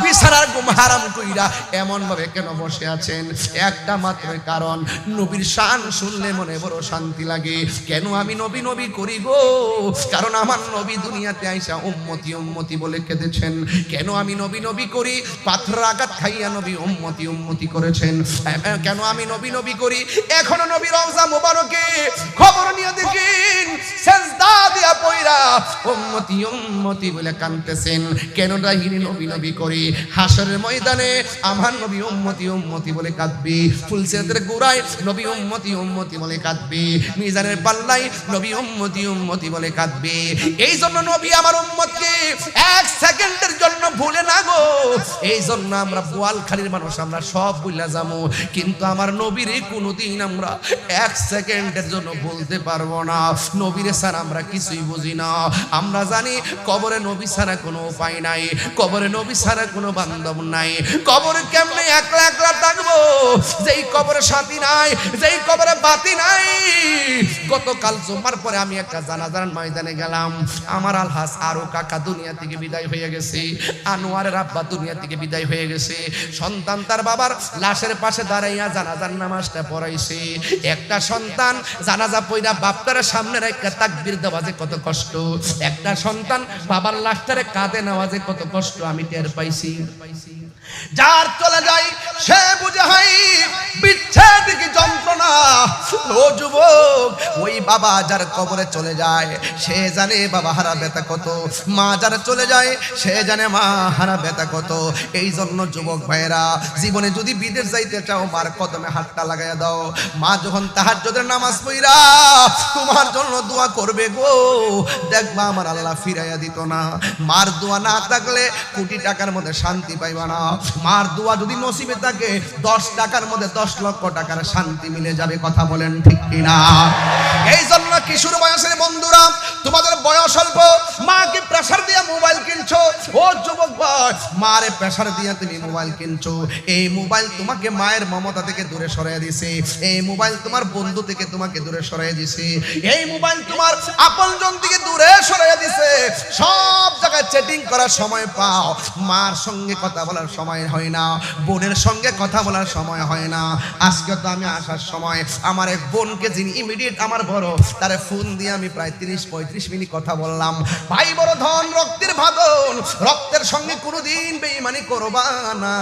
বিছানার ঘুম হারাম কইরা এমন ভাবে কেন বসে আছেন? একটা মাত্র কারণ, নবীর শান শুনলে মনে বড় শান্তি লাগে। কেন আমি নবী নবী করি গো? কারণ আমার নবী দুনিয়াতে আইসা উম্মতি উম্মতি বলে কেঁদেছেন। কেন আমি নবী নবী করি? পাথর আঘাত খাইয়া নবী উম্মতি উম্মতি করেছেন। কেন আমি নবী নবী করি? এখনো নবী রওজা মোবারকে খবর নিয়ে দেখেন সেজদা দিয়া পয়রা উম্মতি উম্মতি বলে কাঁদতেছেন। কেন রাহিনী নবী নবী করি? হাসরের ময়দানে আমার নবী উম্মতি উম্মতি বলে কাঁদবে, ফুলসিরাতের গোড়ায় নবী উম্মতি উম্মতি বলে কাঁদবে, মিজানের পাল্লাই নবী উম্মতি উম্মতি বলে কাঁদবে। এই জন্য নবী আমার উম্মতকে এক সেকেন্ডের জন্য ভুলে না গো। এই জন্য আমরা বোয়ালখালীর মানুষ আমরা সব ভুলে যাবো, কিন্তু আমার নবীর কোনোদিন আমরা এক সেকেন্ডের জন্য বলতে পারবো না। নবীর ছাড়া আমরা কিছুই বুঝি না। আমরা জানি কবরে নবী ছাড়া কোনো উপায় নাই, কবরে নবী ছাড়া কোনো বান্ধব নাই। কবরে কেমনে একলা একলা থাকবো, যেই কবরে সাথী নাই, যেই কবরে বাতি নাই। গতকাল জুমার পরে আমি একটা জানাজার ময়দানে গেলাম। আমার আলহাজ আরো কাকা দুনিয়া থেকে বিদায় হয়ে গেছে, আনোয়ারের আব্বা দুনিয়া থেকে বিদায় হয়ে গেছে। সন্তান তার বাবার লাশের পাশে দাঁড়াইয়া জানাজার নামাজটা পড়াইছে। একটা সন্তান জানাজা পড়া বাপটার সামনে রেখে তাকবীর দেওয়া যে কত কষ্ট, একটা সন্তান বাবার লাশটারে কাঁধে নেওয়া যে কত কষ্ট আমি টের পাইছি। যার চলে যায় সে বুঝে হয় বিচ্ছেদ কি যন্ত্রণা। ও যুবক, ওই বাবা যার কবরে চলে যায় সে জানে বাবা হারা ব্যথা কত, মা যার চলে যায় সে জানে মা হারা ব্যথা কত। এই জন্য যুবক ভাইরা, জীবনে যদি বিদেশ যাইতে চাও মার কদমে হাতটা লাগাইয়া দাও। মা যখন তাহাজ্জুদের নামাজ পড়া তোমার জন্য দোয়া করবে গো, দেখবা আমার আল্লাহ ফিরাইয়া দিত না। মার দোয়া না থাকলে কোটি টাকার মধ্যে শান্তি পাইবা না। মার দোয়া যদি নসিবে থাকে 10 টাকার মধ্যে 10 লক্ষ টাকার শান্তি মিলে যাবে। কথা বলেন ঠিক কিনা? এই জন্য কিশোর বয়সের বন্ধুরা, তোমাদের বয়স অল্প, মাকে প্রেসার দিয়ে মোবাইল কিনছো। ও যুবক ভাই, মারে প্রেসার দিয়ে তুমি মোবাইল কিনছো। এই মোবাইল তোমাকে মায়ের মমতা থেকে দূরে সরিয়ে দিছে। এই মোবাইল তোমার বন্ধু থেকে তোমাকে দূরে সরিয়ে দিছে। এই মোবাইল তোমার আপনজন থেকে দূরে সরিয়ে দিছে। সব জায়গায় চ্যাটিং করার সময় পাও, মার সঙ্গে কথা বলার সময় হয় না, বোনের সঙ্গে কথা বলার সময় হয় না। আজকে তো আমি আসার সময় আমার এক বোনকে, যিনি ইমিডিয়েট আমার বড়, তারে ফোন দিয়ে আমি প্রায় 30-35 মিনিট কথা বললাম। ভাই বড় ধন, রক্তের ভাদন, রক্তের সঙ্গে কোনোদিন বেঈমানি করবা না।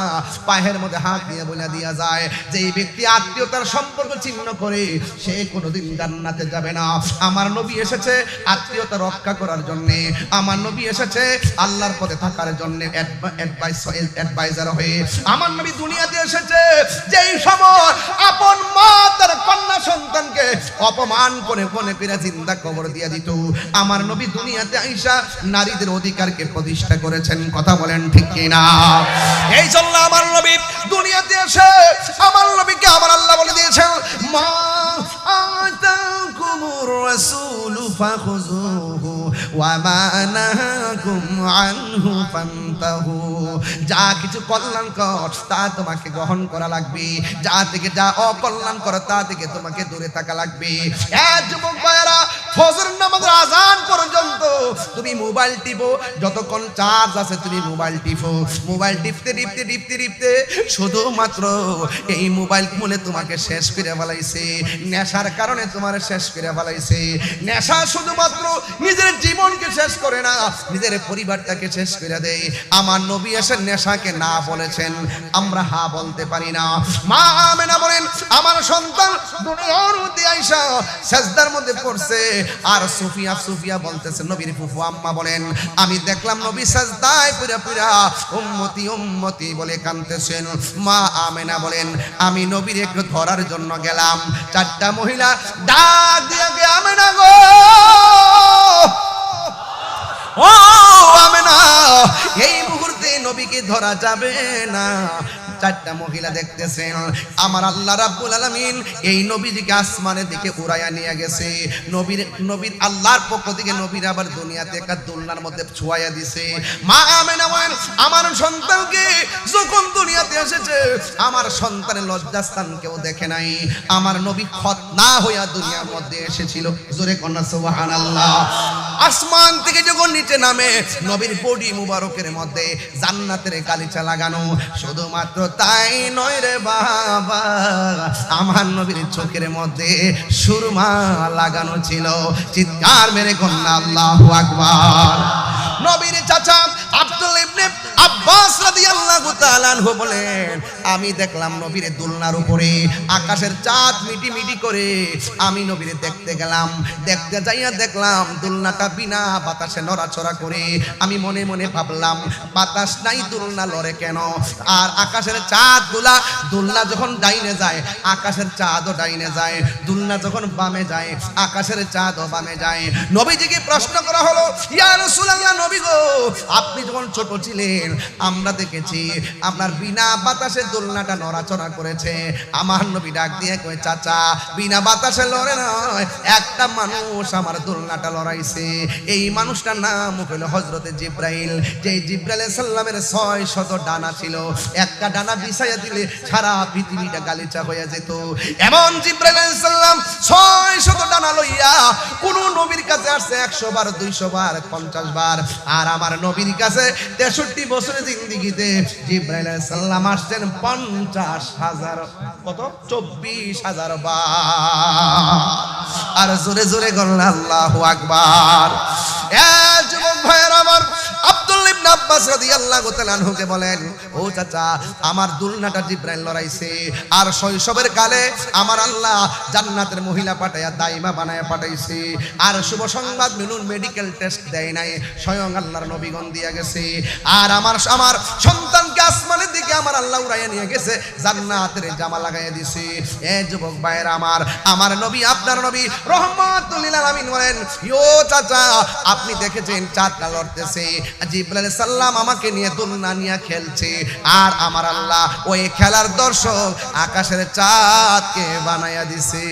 পায়ের মধ্যে হাত দিয়ে বলে দিয়া যায় যে এই ব্যক্তি আত্মীয়তার সম্পর্ক ছিন্ন করে সে কোনোদিন জান্নাতে যাবে না। আমার নবী এসেছে আত্মীয়তা রক্ষা করার জন্য, আমার নবী এসেছে আল্লাহর পথে থাকার জন্য অ্যাডভাইজার হয়ে। আমার নবী দুনিয়াতে এসেছে যেই সময় আপন মা তার কন্যা সন্তানকে অপমান করে মনে করে জিন্দা কবর দিয়ে দিত, আমার নবী দুনিয়াতে আইসা নারীদের অধিকারকে প্রতিষ্ঠা করেছেন। কথা বলেন ঠিক কিনা? এই জন্য আমার নবী দুনিয়াতে এসে আমার নবীকে আমার আল্লাহ বলে দিয়েছেন, মা আতাকু আতাকুমুর রাসূলু ফাখুযুহু ওয়া মা নাহাকুম আনহু ফান্তাহু। যা কিছু কল্যাণকর তা তোমাকে গ্রহণ করা লাগবে, যা থেকে যা অকল্যাণকর তা থেকে তোমাকে দূরে থাকা লাগবে। যুবক ভাইরা, ফজর নামাজের আযান পর্যন্ত তুমি মোবাইল টিপো, যতক্ষণ চার্জ আছে তুমি মোবাইল টিপো। মোবাইল টিপতে টিপতে টিপতে টিপতে শুধুমাত্র এই মোবাইল ফোনে তোমাকে শেষ করে ফেলাইছে। নেশার কারণে তোমার শেষ করে ফেলাইছে। নেশা শুধুমাত্র নিজের জীবনকে শেষ করে না, নিজের পরিবারটাকে শেষ করে দেয়। আমার নবী এসে নেশাকে না বলেছেন, আমরা হা বলতে পারি না। মা আমেনা বলেন, আমার সন্তান দুনিয়ার মধ্যে আইসা সেজদার মধ্যে পড়ছে, আর সুফিয়া বলতেছে নবীর ফুফু আম্মা বলেন, আমি দেখলাম নবী সেজদায় পুরা পুরা উম্মতি উম্মতি বলে কাঁদতেছেন। মা আমেনা বলেন, আমি নবীর একটু ধরার জন্য গেলাম, চারটা মহিলা ডাক দিয়ে গে, আমেনা গো, ও আমেনা, এই মুহূর্তে নবীকে ধরা যাবে না। চারটা মহিলা দেখতেছেন আমার আল্লাহ রাব্বুল আলামিন এই নবীজিকে আসমানের দিকে উড়াইয়া নিয়ে গেছে। নবীর আল্লাহর পক্ষ থেকে নবীর আবার দুনিয়াতে একটা দোলনার মধ্যে ছুঁয়াইয়া দিছে। মা আমেনা বলেন, আমার সন্তানকে যখন দুনিয়াতে এসেছে আমার সন্তানের লজ্জাস্থান কেউ দেখে নাই। আমার নবী খতনা হইয়া দুনিয়ার মধ্যে এসেছিল। জোরে কন্যা সুবহানাল্লাহ। আসমান থেকে যখন নিচে নামে নবীর বডি মুবারকের মধ্যে জান্নাতের গালিচা লাগানো। শুধুমাত্র তাই নয় রে বাবা, আমার নবীর চোখের মধ্যে সুরমা লাগানো ছিল। চিৎকার মেরে কন্যা আল্লাহু আকবার। নবীর চাচা আব্দুল ইবনে আব্বাস রাদিয়াল্লাহু তাআলা আনহু বলেন, আমি দেখলাম নবীর দোলনার উপরে আকাশের চাঁদ মিটি মিটি করে আমি নবীরে দেখতে গেলাম। দেখতে যাইয়া দেখলাম দোলনাটা বিনা বাতাসে নড়াচড়া করে। আমি মনে মনে ভাবলাম, বাতাস নাই দোলনা লড়ে কেন? আর আকাশের চাঁদগুলা, দোলনা যখন ডাইনে যায় আকাশের চাঁদও ডাইনে যায়, দোলনা যখন বামে যায় আকাশের চাঁদও বামে যায়। নবীজিকে প্রশ্ন করা হলো, ইয়া রাসূলুল্লাহ, নবী গো, আপনি যখন ছোট ছিলেন আমরা দেখেছি আপনার বিনা বাতাসে দোলনাটা নড়াচড়া করেছে। আমার নবী ডাক দিয়ে কয়, চাচা বিনা বাতাসে লড়ে নয়, একটা মানুষ আমার দোলনাটা লড়াইছে। এই মানুষটার নাম হলো হযরতে জিবরাইল। যে জিবরাইল আলাইহিস সালামের 600 ডানা ছিল, একটা ডানা বিছাইয়া দিলে সারা পৃথিবীটা গালিচা হয়ে যেত। এমন জিবরাইল আলাইহিস সালাম 600 ডানা লইয়া কোন নবীর কাছে আসছে 100 বার, 200 বার, 50 বার। আর আমার নবীর কাছে 63 বছরের জিন্দেগিতে জিবরাইল আলাইহিস সালাম আসছেন 50,000, কত 24,000 বার। আর জোরে জোরে বলেন আল্লাহু আকবার। এ যুবক ভাইরা আমার, আব্দুল ইবনে আব্বাস রাদিয়াল্লাহু তাআলা আনহুকে বলেন, ও চাচা, আমার দুলনাটা জিবরাইল লড়াইছে। আর শৈশবের কালে আমার আল্লাহ জান্নাতের মহিলা পাঠাইয়া দাইমা বানায়া পাঠাইছে। আর শুভ সংবাদ মিলুন মেডিকেল টেস্ট দেয় নাই, স্বয়ং আল্লাহর নবীগণ দিয়া গেছে। আর আমার সন্তানকে আসমানের দিকে আমার আল্লাহ উড়াইয়া নিয়ে গেছে, জান্নাতের জামা লাগাইয়া দিছে। এ যুবক ভাইরা আমার নবী, আপনার নবী রহমাতুল লিল আলামিন বলেন, ও চাচা, আপনি দেখেছেন চাঁদটা লড়তেছে, জিবরাইল আলাইহিস সালাম আমাকে নিয়ে দোলনা নিয়ে খেলছে। আর আমার আল্লাহ ওই খেলার দর্শক আকাশের চাঁদকে বানাইয়া দিছে।